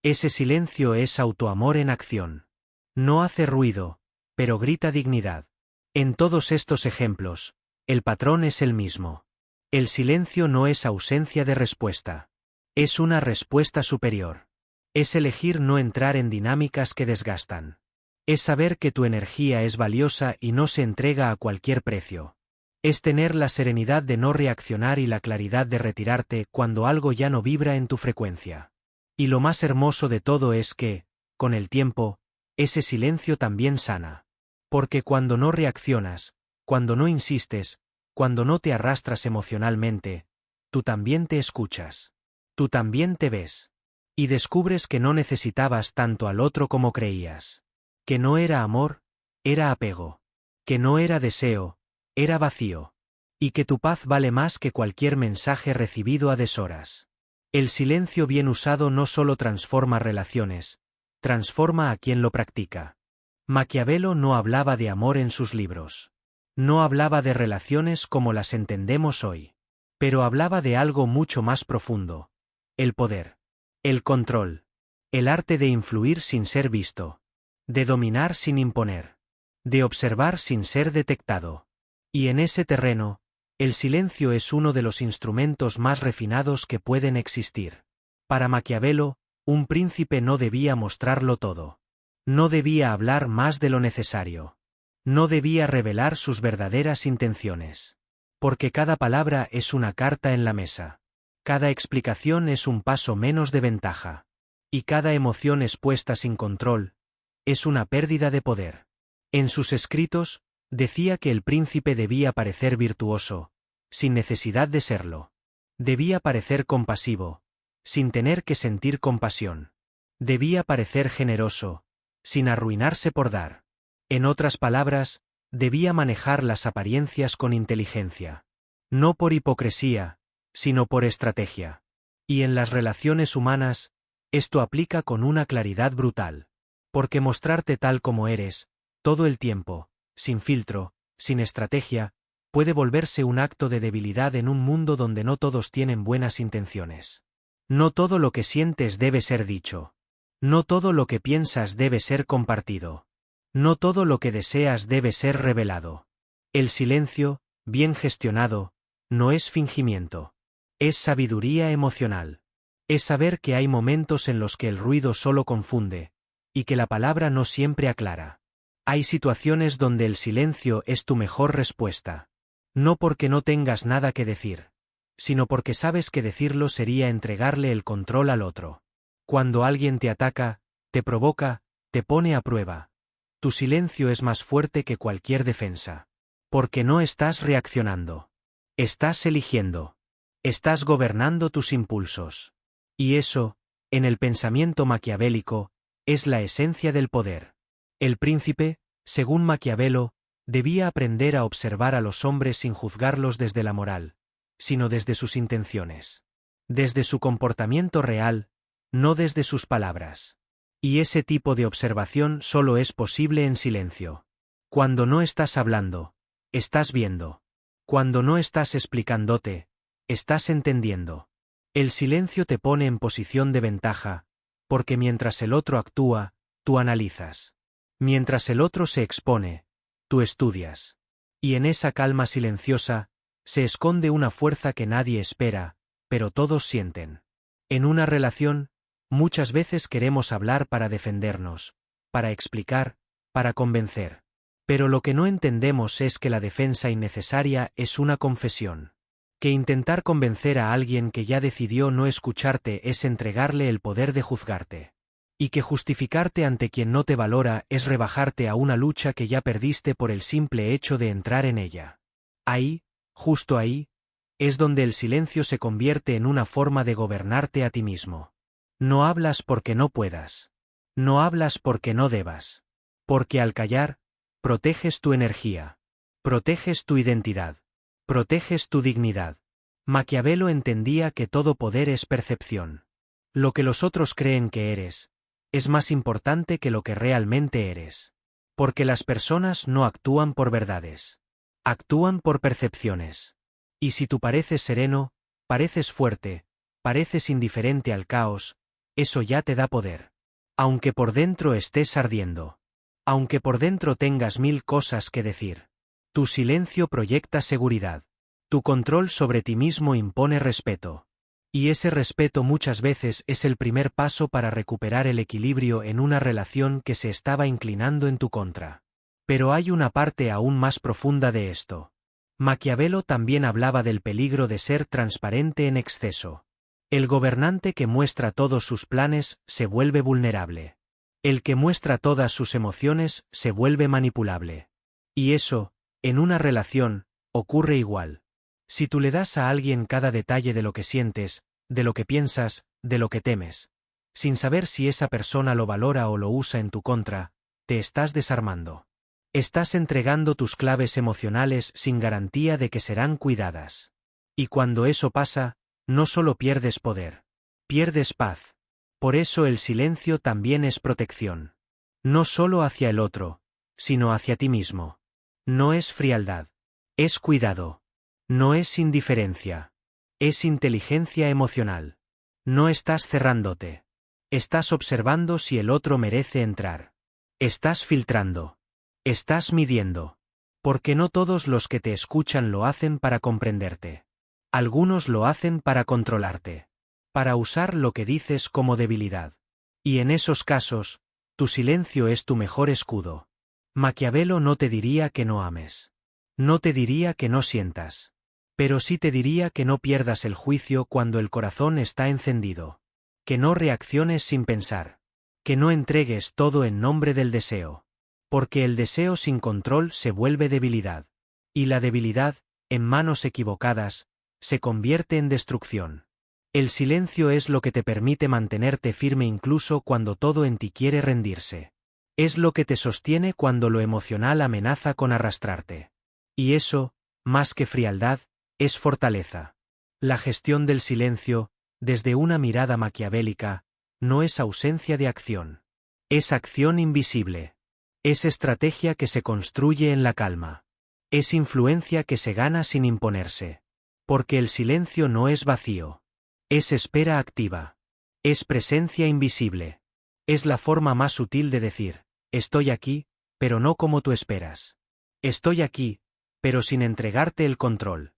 Ese silencio es autoamor en acción. No hace ruido, pero grita dignidad. En todos estos ejemplos, el patrón es el mismo. El silencio no es ausencia de respuesta. Es una respuesta superior. Es elegir no entrar en dinámicas que desgastan. Es saber que tu energía es valiosa y no se entrega a cualquier precio. Es tener la serenidad de no reaccionar y la claridad de retirarte cuando algo ya no vibra en tu frecuencia. Y lo más hermoso de todo es que, con el tiempo, ese silencio también sana. Porque cuando no reaccionas, cuando no insistes, cuando no te arrastras emocionalmente, tú también te escuchas. Tú también te ves. Y descubres que no necesitabas tanto al otro como creías. Que no era amor, era apego. Que no era deseo, era vacío. Y que tu paz vale más que cualquier mensaje recibido a deshoras. El silencio bien usado no solo transforma relaciones, transforma a quien lo practica. Maquiavelo no hablaba de amor en sus libros. No hablaba de relaciones como las entendemos hoy. Pero hablaba de algo mucho más profundo. El poder. El control. El arte de influir sin ser visto. De dominar sin imponer. De observar sin ser detectado. Y en ese terreno, el silencio es uno de los instrumentos más refinados que pueden existir. Para Maquiavelo, un príncipe no debía mostrarlo todo. No debía hablar más de lo necesario. No debía revelar sus verdaderas intenciones. Porque cada palabra es una carta en la mesa. Cada explicación es un paso menos de ventaja. Y cada emoción expuesta sin control es una pérdida de poder. En sus escritos, decía que el príncipe debía parecer virtuoso, sin necesidad de serlo. Debía parecer compasivo, sin tener que sentir compasión. Debía parecer generoso, sin arruinarse por dar. En otras palabras, debía manejar las apariencias con inteligencia. No por hipocresía, sino por estrategia. Y en las relaciones humanas, esto aplica con una claridad brutal. Porque mostrarte tal como eres, todo el tiempo, sin filtro, sin estrategia, puede volverse un acto de debilidad en un mundo donde no todos tienen buenas intenciones. No todo lo que sientes debe ser dicho. No todo lo que piensas debe ser compartido. No todo lo que deseas debe ser revelado. El silencio, bien gestionado, no es fingimiento. Es sabiduría emocional. Es saber que hay momentos en los que el ruido solo confunde, y que la palabra no siempre aclara. Hay situaciones donde el silencio es tu mejor respuesta. No porque no tengas nada que decir, sino porque sabes que decirlo sería entregarle el control al otro. Cuando alguien te ataca, te provoca, te pone a prueba, tu silencio es más fuerte que cualquier defensa. Porque no estás reaccionando. Estás eligiendo. Estás gobernando tus impulsos. Y eso, en el pensamiento maquiavélico, es la esencia del poder. El príncipe, según Maquiavelo, debía aprender a observar a los hombres sin juzgarlos desde la moral, sino desde sus intenciones. Desde su comportamiento real, no desde sus palabras. Y ese tipo de observación solo es posible en silencio. Cuando no estás hablando, estás viendo. Cuando no estás explicándote, estás entendiendo. El silencio te pone en posición de ventaja, porque mientras el otro actúa, tú analizas. Mientras el otro se expone, tú estudias. Y en esa calma silenciosa, se esconde una fuerza que nadie espera, pero todos sienten. En una relación, muchas veces queremos hablar para defendernos, para explicar, para convencer. Pero lo que no entendemos es que la defensa innecesaria es una confesión. Que intentar convencer a alguien que ya decidió no escucharte es entregarle el poder de juzgarte. Y que justificarte ante quien no te valora es rebajarte a una lucha que ya perdiste por el simple hecho de entrar en ella. Ahí, justo ahí, es donde el silencio se convierte en una forma de gobernarte a ti mismo. No hablas porque no puedas. No hablas porque no debas. Porque al callar, proteges tu energía. Proteges tu identidad. Proteges tu dignidad. Maquiavelo entendía que todo poder es percepción. Lo que los otros creen que eres, es más importante que lo que realmente eres. Porque las personas no actúan por verdades. Actúan por percepciones. Y si tú pareces sereno, pareces fuerte, pareces indiferente al caos, eso ya te da poder. Aunque por dentro estés ardiendo. Aunque por dentro tengas mil cosas que decir. Tu silencio proyecta seguridad. Tu control sobre ti mismo impone respeto. Y ese respeto muchas veces es el primer paso para recuperar el equilibrio en una relación que se estaba inclinando en tu contra. Pero hay una parte aún más profunda de esto. Maquiavelo también hablaba del peligro de ser transparente en exceso. El gobernante que muestra todos sus planes se vuelve vulnerable. El que muestra todas sus emociones se vuelve manipulable. Y eso, en una relación, ocurre igual. Si tú le das a alguien cada detalle de lo que sientes, de lo que piensas, de lo que temes, sin saber si esa persona lo valora o lo usa en tu contra, te estás desarmando. Estás entregando tus claves emocionales sin garantía de que serán cuidadas. Y cuando eso pasa, no solo pierdes poder, pierdes paz. Por eso el silencio también es protección. No solo hacia el otro, sino hacia ti mismo. No es frialdad. Es cuidado. No es indiferencia. Es inteligencia emocional. No estás cerrándote. Estás observando si el otro merece entrar. Estás filtrando. Estás midiendo. Porque no todos los que te escuchan lo hacen para comprenderte. Algunos lo hacen para controlarte. Para usar lo que dices como debilidad. Y en esos casos, tu silencio es tu mejor escudo. Maquiavelo no te diría que no ames. No te diría que no sientas. Pero sí te diría que no pierdas el juicio cuando el corazón está encendido. Que no reacciones sin pensar. Que no entregues todo en nombre del deseo. Porque el deseo sin control se vuelve debilidad. Y la debilidad, en manos equivocadas, se convierte en destrucción. El silencio es lo que te permite mantenerte firme incluso cuando todo en ti quiere rendirse. Es lo que te sostiene cuando lo emocional amenaza con arrastrarte. Y eso, más que frialdad, es fortaleza. La gestión del silencio, desde una mirada maquiavélica, no es ausencia de acción. Es acción invisible. Es estrategia que se construye en la calma. Es influencia que se gana sin imponerse. Porque el silencio no es vacío. Es espera activa. Es presencia invisible. Es la forma más sutil de decir, estoy aquí, pero no como tú esperas. Estoy aquí, pero sin entregarte el control.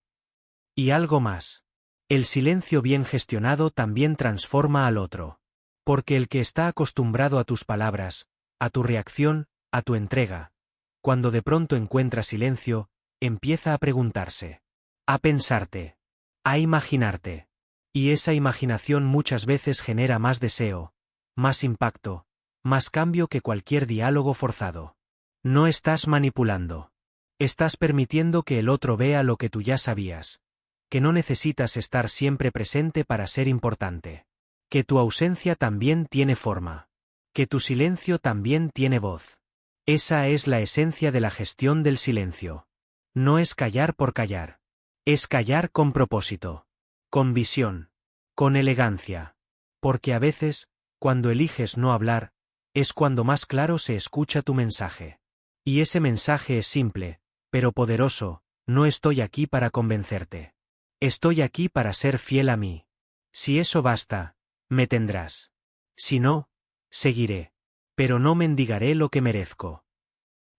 Y algo más. El silencio bien gestionado también transforma al otro. Porque el que está acostumbrado a tus palabras, a tu reacción, a tu entrega, cuando de pronto encuentra silencio, empieza a preguntarse, a pensarte, a imaginarte. Y esa imaginación muchas veces genera más deseo, más impacto, más cambio que cualquier diálogo forzado. No estás manipulando. Estás permitiendo que el otro vea lo que tú ya sabías. Que no necesitas estar siempre presente para ser importante. Que tu ausencia también tiene forma. Que tu silencio también tiene voz. Esa es la esencia de la gestión del silencio. No es callar por callar. Es callar con propósito. Con visión. Con elegancia. Porque a veces, cuando eliges no hablar, es cuando más claro se escucha tu mensaje. Y ese mensaje es simple, pero poderoso, no estoy aquí para convencerte. Estoy aquí para ser fiel a mí. Si eso basta, me tendrás. Si no, seguiré. Pero no mendigaré lo que merezco.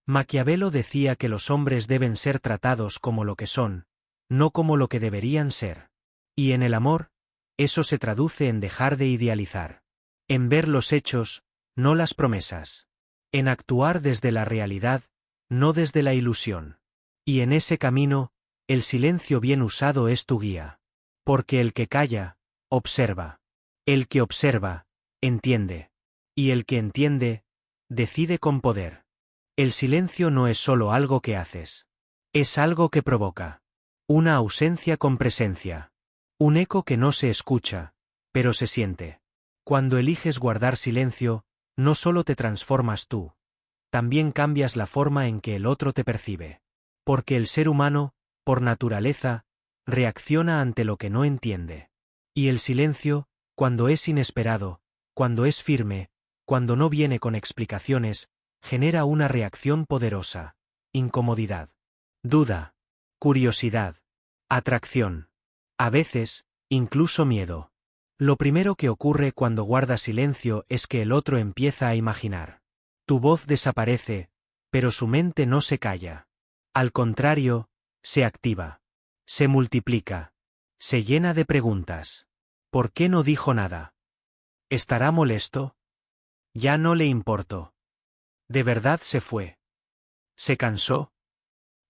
Maquiavelo decía que los hombres deben ser tratados como lo que son, no como lo que deberían ser. Y en el amor, eso se traduce en dejar de idealizar. En ver los hechos, no las promesas. En actuar desde la realidad, no desde la ilusión. Y en ese camino, el silencio bien usado es tu guía. Porque el que calla, observa. El que observa, entiende. Y el que entiende, decide con poder. El silencio no es solo algo que haces. Es algo que provoca. Una ausencia con presencia. Un eco que no se escucha, pero se siente. Cuando eliges guardar silencio, no solo te transformas tú. También cambias la forma en que el otro te percibe. Porque el ser humano, por naturaleza, reacciona ante lo que no entiende. Y el silencio, cuando es inesperado, cuando es firme, cuando no viene con explicaciones, genera una reacción poderosa, incomodidad, duda, curiosidad, atracción. A veces, incluso miedo. Lo primero que ocurre cuando guardas silencio es que el otro empieza a imaginar. Tu voz desaparece, pero su mente no se calla. Al contrario, se activa. Se multiplica. Se llena de preguntas. ¿Por qué no dijo nada? ¿Estará molesto? Ya no le importó. ¿De verdad se fue? ¿Se cansó?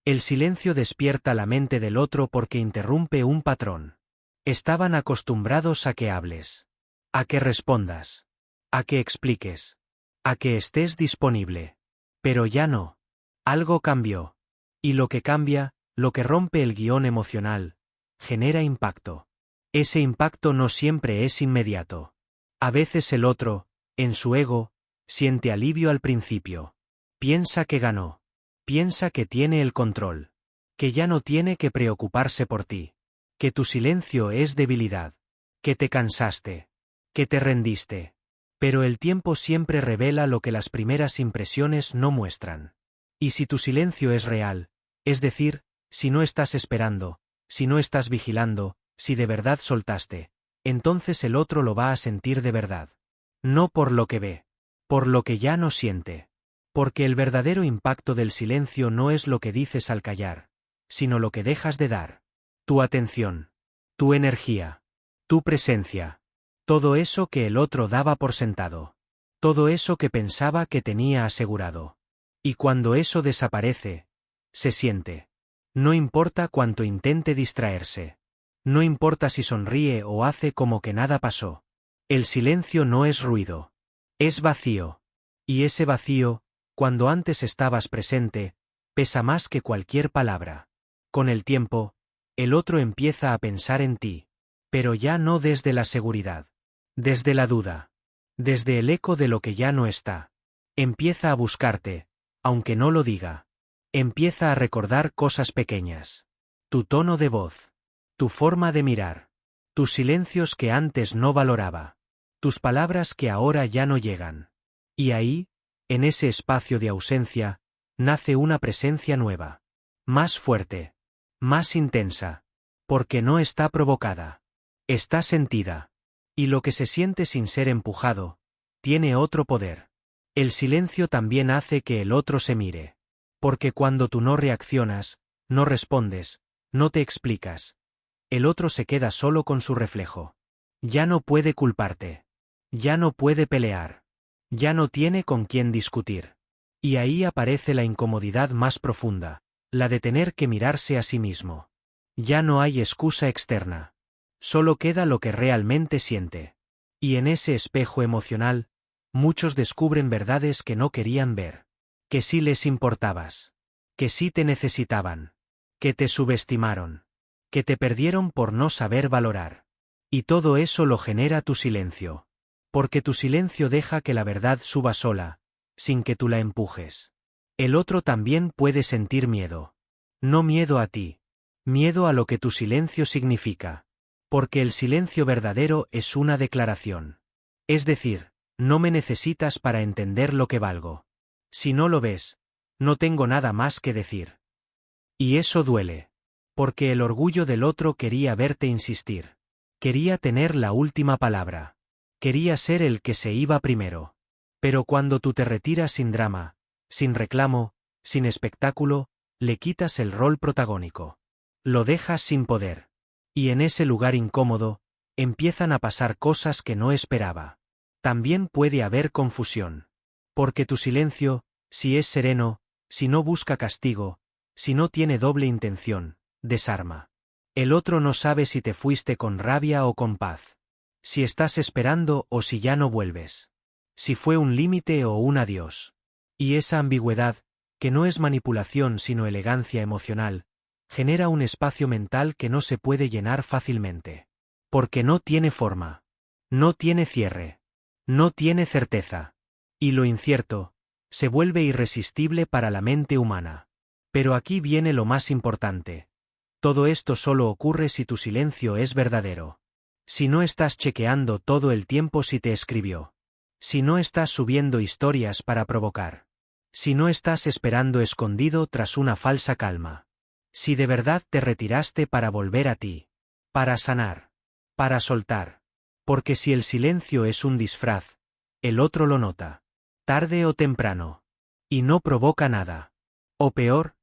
El silencio despierta la mente del otro porque interrumpe un patrón. Estaban acostumbrados a que hables. A que respondas. A que expliques. A que estés disponible. Pero ya no. Algo cambió. Y lo que cambia, lo que rompe el guión emocional, genera impacto. Ese impacto no siempre es inmediato. A veces el otro, en su ego, siente alivio al principio. Piensa que ganó. Piensa que tiene el control. Que ya no tiene que preocuparse por ti. Que tu silencio es debilidad. Que te cansaste. Que te rendiste. Pero el tiempo siempre revela lo que las primeras impresiones no muestran. Y si tu silencio es real, es decir, si no estás esperando, si no estás vigilando, si de verdad soltaste, entonces el otro lo va a sentir de verdad. No por lo que ve, por lo que ya no siente. Porque el verdadero impacto del silencio no es lo que dices al callar, sino lo que dejas de dar. Tu atención, tu energía, tu presencia. Todo eso que el otro daba por sentado. Todo eso que pensaba que tenía asegurado. Y cuando eso desaparece, se siente. No importa cuánto intente distraerse. No importa si sonríe o hace como que nada pasó. El silencio no es ruido. Es vacío. Y ese vacío, cuando antes estabas presente, pesa más que cualquier palabra. Con el tiempo, el otro empieza a pensar en ti. Pero ya no desde la seguridad. Desde la duda. Desde el eco de lo que ya no está. Empieza a buscarte, aunque no lo diga. Empieza a recordar cosas pequeñas. Tu tono de voz. Tu forma de mirar. Tus silencios que antes no valoraba. Tus palabras que ahora ya no llegan. Y ahí, en ese espacio de ausencia, nace una presencia nueva. Más fuerte. Más intensa. Porque no está provocada. Está sentida. Y lo que se siente sin ser empujado, tiene otro poder. El silencio también hace que el otro se mire. Porque cuando tú no reaccionas, no respondes, no te explicas, el otro se queda solo con su reflejo. Ya no puede culparte. Ya no puede pelear. Ya no tiene con quién discutir. Y ahí aparece la incomodidad más profunda, la de tener que mirarse a sí mismo. Ya no hay excusa externa. Solo queda lo que realmente siente. Y en ese espejo emocional, muchos descubren verdades que no querían ver. Que sí les importabas. Que sí te necesitaban. Que te subestimaron. Que te perdieron por no saber valorar. Y todo eso lo genera tu silencio. Porque tu silencio deja que la verdad suba sola, sin que tú la empujes. El otro también puede sentir miedo. No miedo a ti. Miedo a lo que tu silencio significa. Porque el silencio verdadero es una declaración. Es decir, no me necesitas para entender lo que valgo. Si no lo ves, no tengo nada más que decir. Y eso duele. Porque el orgullo del otro quería verte insistir. Quería tener la última palabra. Quería ser el que se iba primero. Pero cuando tú te retiras sin drama, sin reclamo, sin espectáculo, le quitas el rol protagónico. Lo dejas sin poder. Y en ese lugar incómodo, empiezan a pasar cosas que no esperaba. También puede haber confusión. Porque tu silencio, si es sereno, si no busca castigo, si no tiene doble intención, desarma. El otro no sabe si te fuiste con rabia o con paz. Si estás esperando o si ya no vuelves. Si fue un límite o un adiós. Y esa ambigüedad, que no es manipulación sino elegancia emocional, genera un espacio mental que no se puede llenar fácilmente. Porque no tiene forma. No tiene cierre. No tiene certeza. Y lo incierto, se vuelve irresistible para la mente humana. Pero aquí viene lo más importante. Todo esto solo ocurre si tu silencio es verdadero. Si no estás chequeando todo el tiempo si te escribió. Si no estás subiendo historias para provocar. Si no estás esperando escondido tras una falsa calma. Si de verdad te retiraste para volver a ti. Para sanar. Para soltar. Porque si el silencio es un disfraz, el otro lo nota. Tarde o temprano. Y no provoca nada. O peor,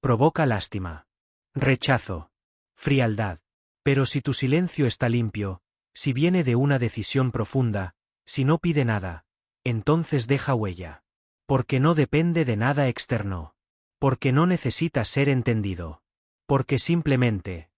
provoca lástima. Rechazo. Frialdad. Pero si tu silencio está limpio, si viene de una decisión profunda, si no pide nada, entonces deja huella. Porque no depende de nada externo. Porque no necesita ser entendido. Porque simplemente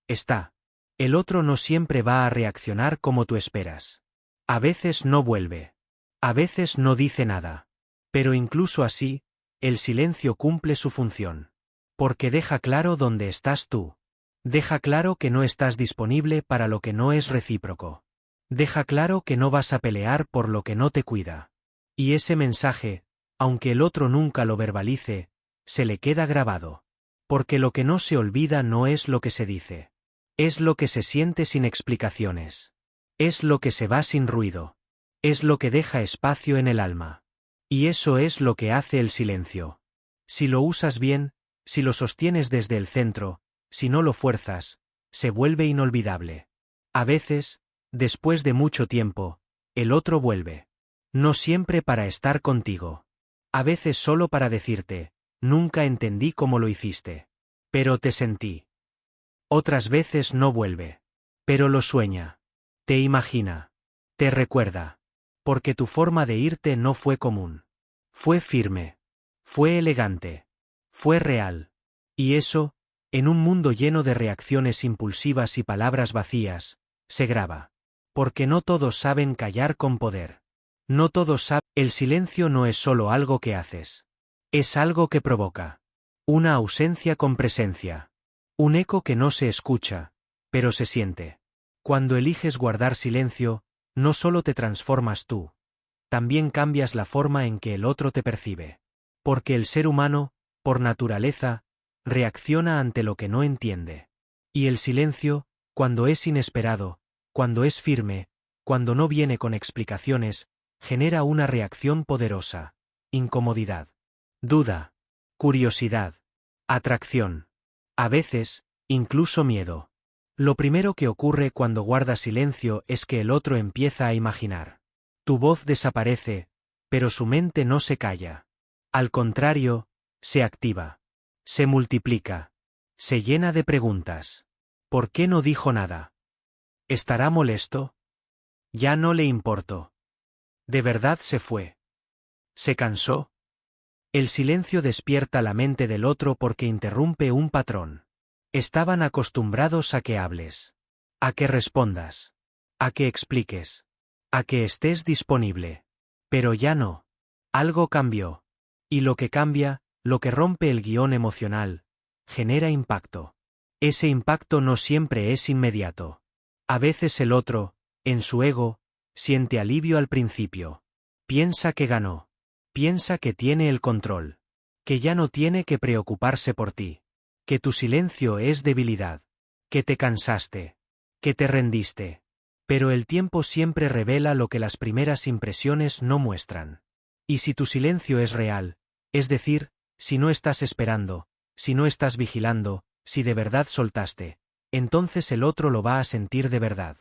está. El otro no siempre va a reaccionar como tú esperas. A veces no vuelve. A veces no dice nada. Pero incluso así, el silencio cumple su función. Porque deja claro dónde estás tú. Deja claro que no estás disponible para lo que no es recíproco. Deja claro que no vas a pelear por lo que no te cuida. Y ese mensaje, aunque el otro nunca lo verbalice, se le queda grabado. Porque lo que no se olvida no es lo que se dice. Es lo que se siente sin explicaciones. Es lo que se va sin ruido. Es lo que deja espacio en el alma. Y eso es lo que hace el silencio. Si lo usas bien, si lo sostienes desde el centro, si no lo fuerzas, se vuelve inolvidable. A veces, después de mucho tiempo, el otro vuelve. No siempre para estar contigo. A veces solo para decirte, nunca entendí cómo lo hiciste. Pero te sentí. Otras veces no vuelve. Pero lo sueña. Te imagina. Te recuerda. Porque tu forma de irte no fue común. Fue firme. Fue elegante. Fue real. Y eso, en un mundo lleno de reacciones impulsivas y palabras vacías, se graba. Porque no todos saben callar con poder. No todos saben. El silencio no es solo algo que haces. Es algo que provoca. Una ausencia con presencia. Un eco que no se escucha, pero se siente. Cuando eliges guardar silencio, no solo te transformas tú. también cambias la forma en que el otro te percibe. Porque el ser humano, por naturaleza, reacciona ante lo que no entiende. Y el silencio, cuando es inesperado, cuando es firme, cuando no viene con explicaciones, genera una reacción poderosa: incomodidad, duda, curiosidad, atracción. A veces, incluso miedo. Lo primero que ocurre cuando guardas silencio es que el otro empieza a imaginar. Tu voz desaparece, pero su mente no se calla. Al contrario, se activa. Se multiplica. Se llena de preguntas. ¿Por qué no dijo nada? ¿Estará molesto? Ya no le importó. ¿De verdad se fue? ¿Se cansó? El silencio despierta la mente del otro porque interrumpe un patrón. Estaban acostumbrados a que hables, a que respondas, a que expliques, a que estés disponible. Pero ya no. Algo cambió. Y lo que cambia, lo que rompe el guión emocional, genera impacto. Ese impacto no siempre es inmediato. A veces el otro, en su ego, siente alivio al principio. Piensa que ganó. Piensa que tiene el control. Que ya no tiene que preocuparse por ti. Que tu silencio es debilidad. Que te cansaste. Que te rendiste. Pero el tiempo siempre revela lo que las primeras impresiones no muestran. Y si tu silencio es real, es decir, si no estás esperando, si no estás vigilando, si de verdad soltaste, entonces el otro lo va a sentir de verdad.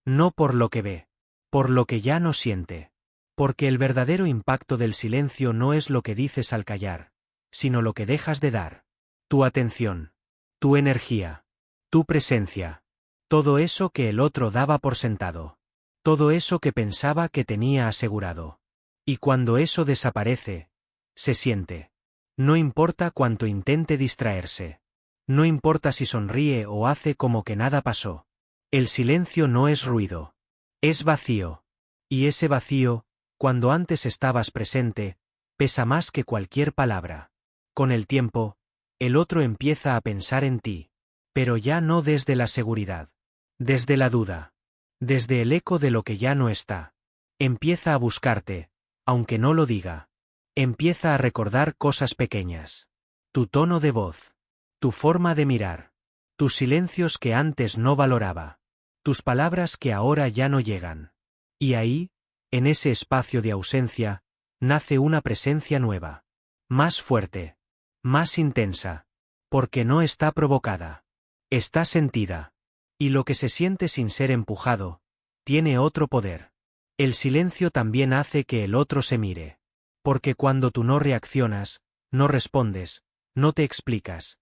No por lo que ve. Por lo que ya no siente. Porque el verdadero impacto del silencio no es lo que dices al callar, sino lo que dejas de dar. Tu atención. Tu energía. Tu presencia. Todo eso que el otro daba por sentado. Todo eso que pensaba que tenía asegurado. Y cuando eso desaparece, se siente. No importa cuánto intente distraerse. No importa si sonríe o hace como que nada pasó. El silencio no es ruido. Es vacío. Y ese vacío, cuando antes estabas presente, pesa más que cualquier palabra. Con el tiempo, el otro empieza a pensar en ti. Pero ya no desde la seguridad. Desde la duda. Desde el eco de lo que ya no está. Empieza a buscarte, aunque no lo diga. Empieza a recordar cosas pequeñas. Tu tono de voz. Tu forma de mirar. Tus silencios que antes no valoraba. Tus palabras que ahora ya no llegan. Y ahí, en ese espacio de ausencia, nace una presencia nueva. Más fuerte. Más intensa. Porque no está provocada. Está sentida. Y lo que se siente sin ser empujado, tiene otro poder. El silencio también hace que el otro se mire. Porque cuando tú no reaccionas, no respondes, no te explicas,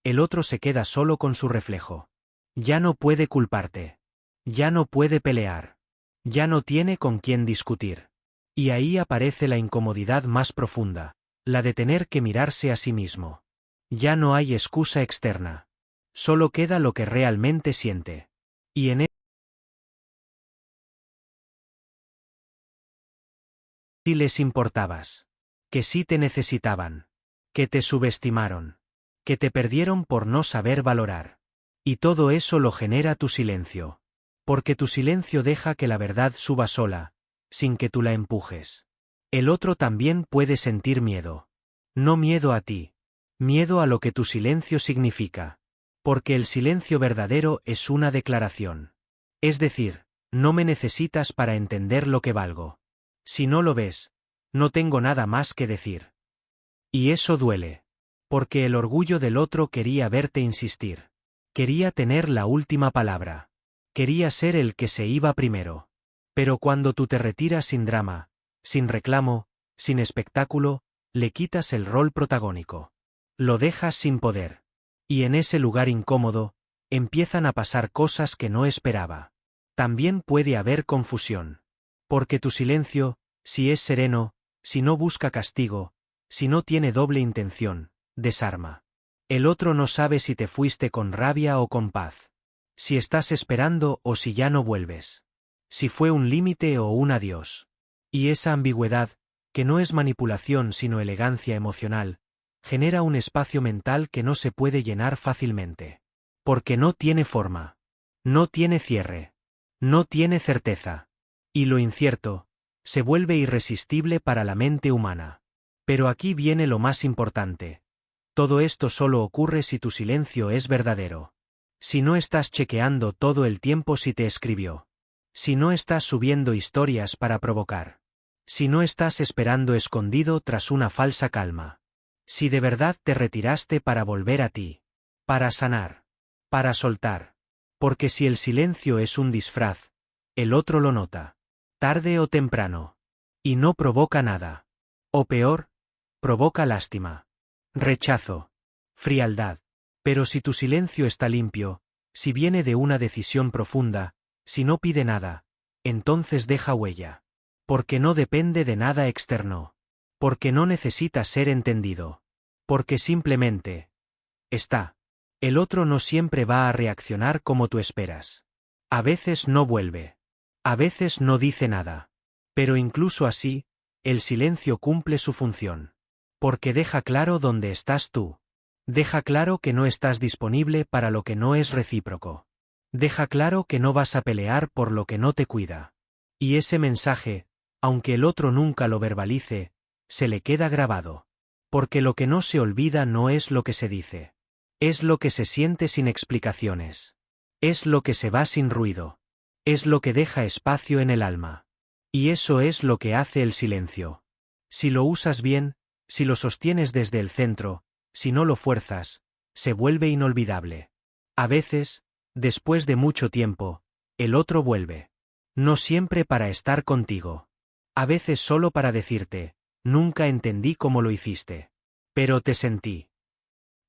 el otro se queda solo con su reflejo. Ya no puede culparte. Ya no puede pelear. Ya no tiene con quién discutir. Y ahí aparece la incomodidad más profunda, la de tener que mirarse a sí mismo. Ya no hay excusa externa. Solo queda lo que realmente siente. Y en sí les importabas. Que sí te necesitaban. Que te subestimaron. Que te perdieron por no saber valorar. Y todo eso lo genera tu silencio. Porque tu silencio deja que la verdad suba sola, sin que tú la empujes. El otro también puede sentir miedo. No miedo a ti. Miedo a lo que tu silencio significa. Porque el silencio verdadero es una declaración. Es decir, no me necesitas para entender lo que valgo. Si no lo ves, no tengo nada más que decir. Y eso duele. Porque el orgullo del otro quería verte insistir. Quería tener la última palabra. Quería ser el que se iba primero. Pero cuando tú te retiras sin drama, sin reclamo, sin espectáculo, le quitas el rol protagónico. Lo dejas sin poder. Y en ese lugar incómodo, empiezan a pasar cosas que no esperaba. También puede haber confusión. Porque tu silencio, si es sereno, si no busca castigo, si no tiene doble intención, desarma. El otro no sabe si te fuiste con rabia o con paz. Si estás esperando o si ya no vuelves. Si fue un límite o un adiós. Y esa ambigüedad, que no es manipulación sino elegancia emocional, genera un espacio mental que no se puede llenar fácilmente. Porque no tiene forma. No tiene cierre. No tiene certeza. Y lo incierto, se vuelve irresistible para la mente humana. Pero aquí viene lo más importante. Todo esto solo ocurre si tu silencio es verdadero. Si no estás chequeando todo el tiempo si te escribió. Si no estás subiendo historias para provocar. Si no estás esperando escondido tras una falsa calma. Si de verdad te retiraste para volver a ti. Para sanar. Para soltar. Porque si el silencio es un disfraz, el otro lo nota. Tarde o temprano. Y no provoca nada. O peor, provoca lástima. Rechazo. Frialdad. Pero si tu silencio está limpio, si viene de una decisión profunda, si no pide nada, entonces deja huella. Porque no depende de nada externo. Porque no necesita ser entendido. Porque simplemente está. El otro no siempre va a reaccionar como tú esperas. A veces no vuelve. A veces no dice nada. Pero incluso así, el silencio cumple su función. Porque deja claro dónde estás tú. Deja claro que no estás disponible para lo que no es recíproco. Deja claro que no vas a pelear por lo que no te cuida. Y ese mensaje, aunque el otro nunca lo verbalice, se le queda grabado. Porque lo que no se olvida no es lo que se dice. Es lo que se siente sin explicaciones. Es lo que se va sin ruido. Es lo que deja espacio en el alma. Y eso es lo que hace el silencio. Si lo usas bien, si lo sostienes desde el centro, si no lo fuerzas, se vuelve inolvidable. A veces, después de mucho tiempo, el otro vuelve. No siempre para estar contigo. A veces solo para decirte, nunca entendí cómo lo hiciste. Pero te sentí.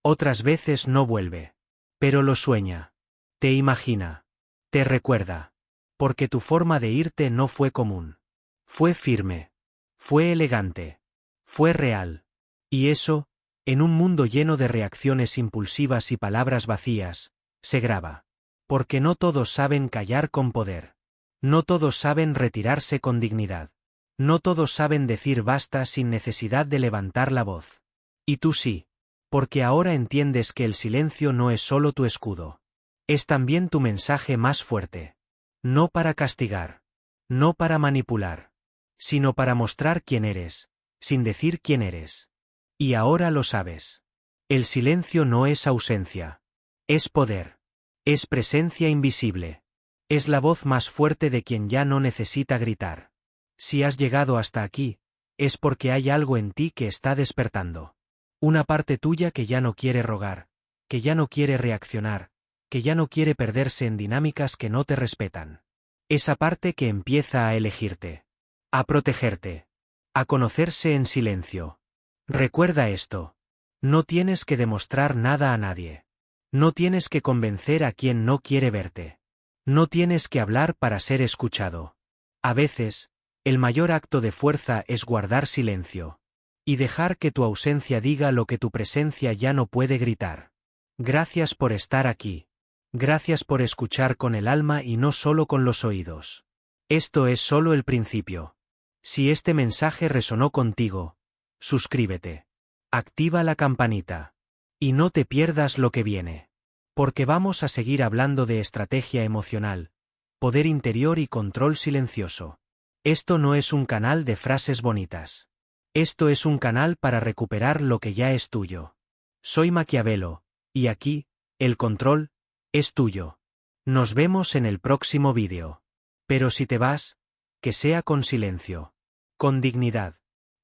Otras veces no vuelve. Pero lo sueña. Te imagina. Te recuerda. Porque tu forma de irte no fue común. Fue firme. Fue elegante. Fue real. Y eso, en un mundo lleno de reacciones impulsivas y palabras vacías, se graba. Porque no todos saben callar con poder. No todos saben retirarse con dignidad. No todos saben decir basta sin necesidad de levantar la voz. Y tú sí. Porque ahora entiendes que el silencio no es solo tu escudo. Es también tu mensaje más fuerte. No para castigar. No para manipular. Sino para mostrar quién eres, sin decir quién eres. Y ahora lo sabes. El silencio no es ausencia. Es poder. Es presencia invisible. Es la voz más fuerte de quien ya no necesita gritar. Si has llegado hasta aquí, es porque hay algo en ti que está despertando. Una parte tuya que ya no quiere rogar, que ya no quiere reaccionar, que ya no quiere perderse en dinámicas que no te respetan. Esa parte que empieza a elegirte. A protegerte. A conocerse en silencio. Recuerda esto. No tienes que demostrar nada a nadie. No tienes que convencer a quien no quiere verte. No tienes que hablar para ser escuchado. A veces, el mayor acto de fuerza es guardar silencio. Y dejar que tu ausencia diga lo que tu presencia ya no puede gritar. Gracias por estar aquí. Gracias por escuchar con el alma y no solo con los oídos. Esto es solo el principio. Si este mensaje resonó contigo, suscríbete. Activa la campanita. Y no te pierdas lo que viene. Porque vamos a seguir hablando de estrategia emocional, poder interior y control silencioso. Esto no es un canal de frases bonitas. Esto es un canal para recuperar lo que ya es tuyo. Soy Maquiavelo, y aquí, el control, es tuyo. Nos vemos en el próximo vídeo. Pero si te vas, que sea con silencio, con dignidad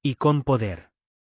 y con poder.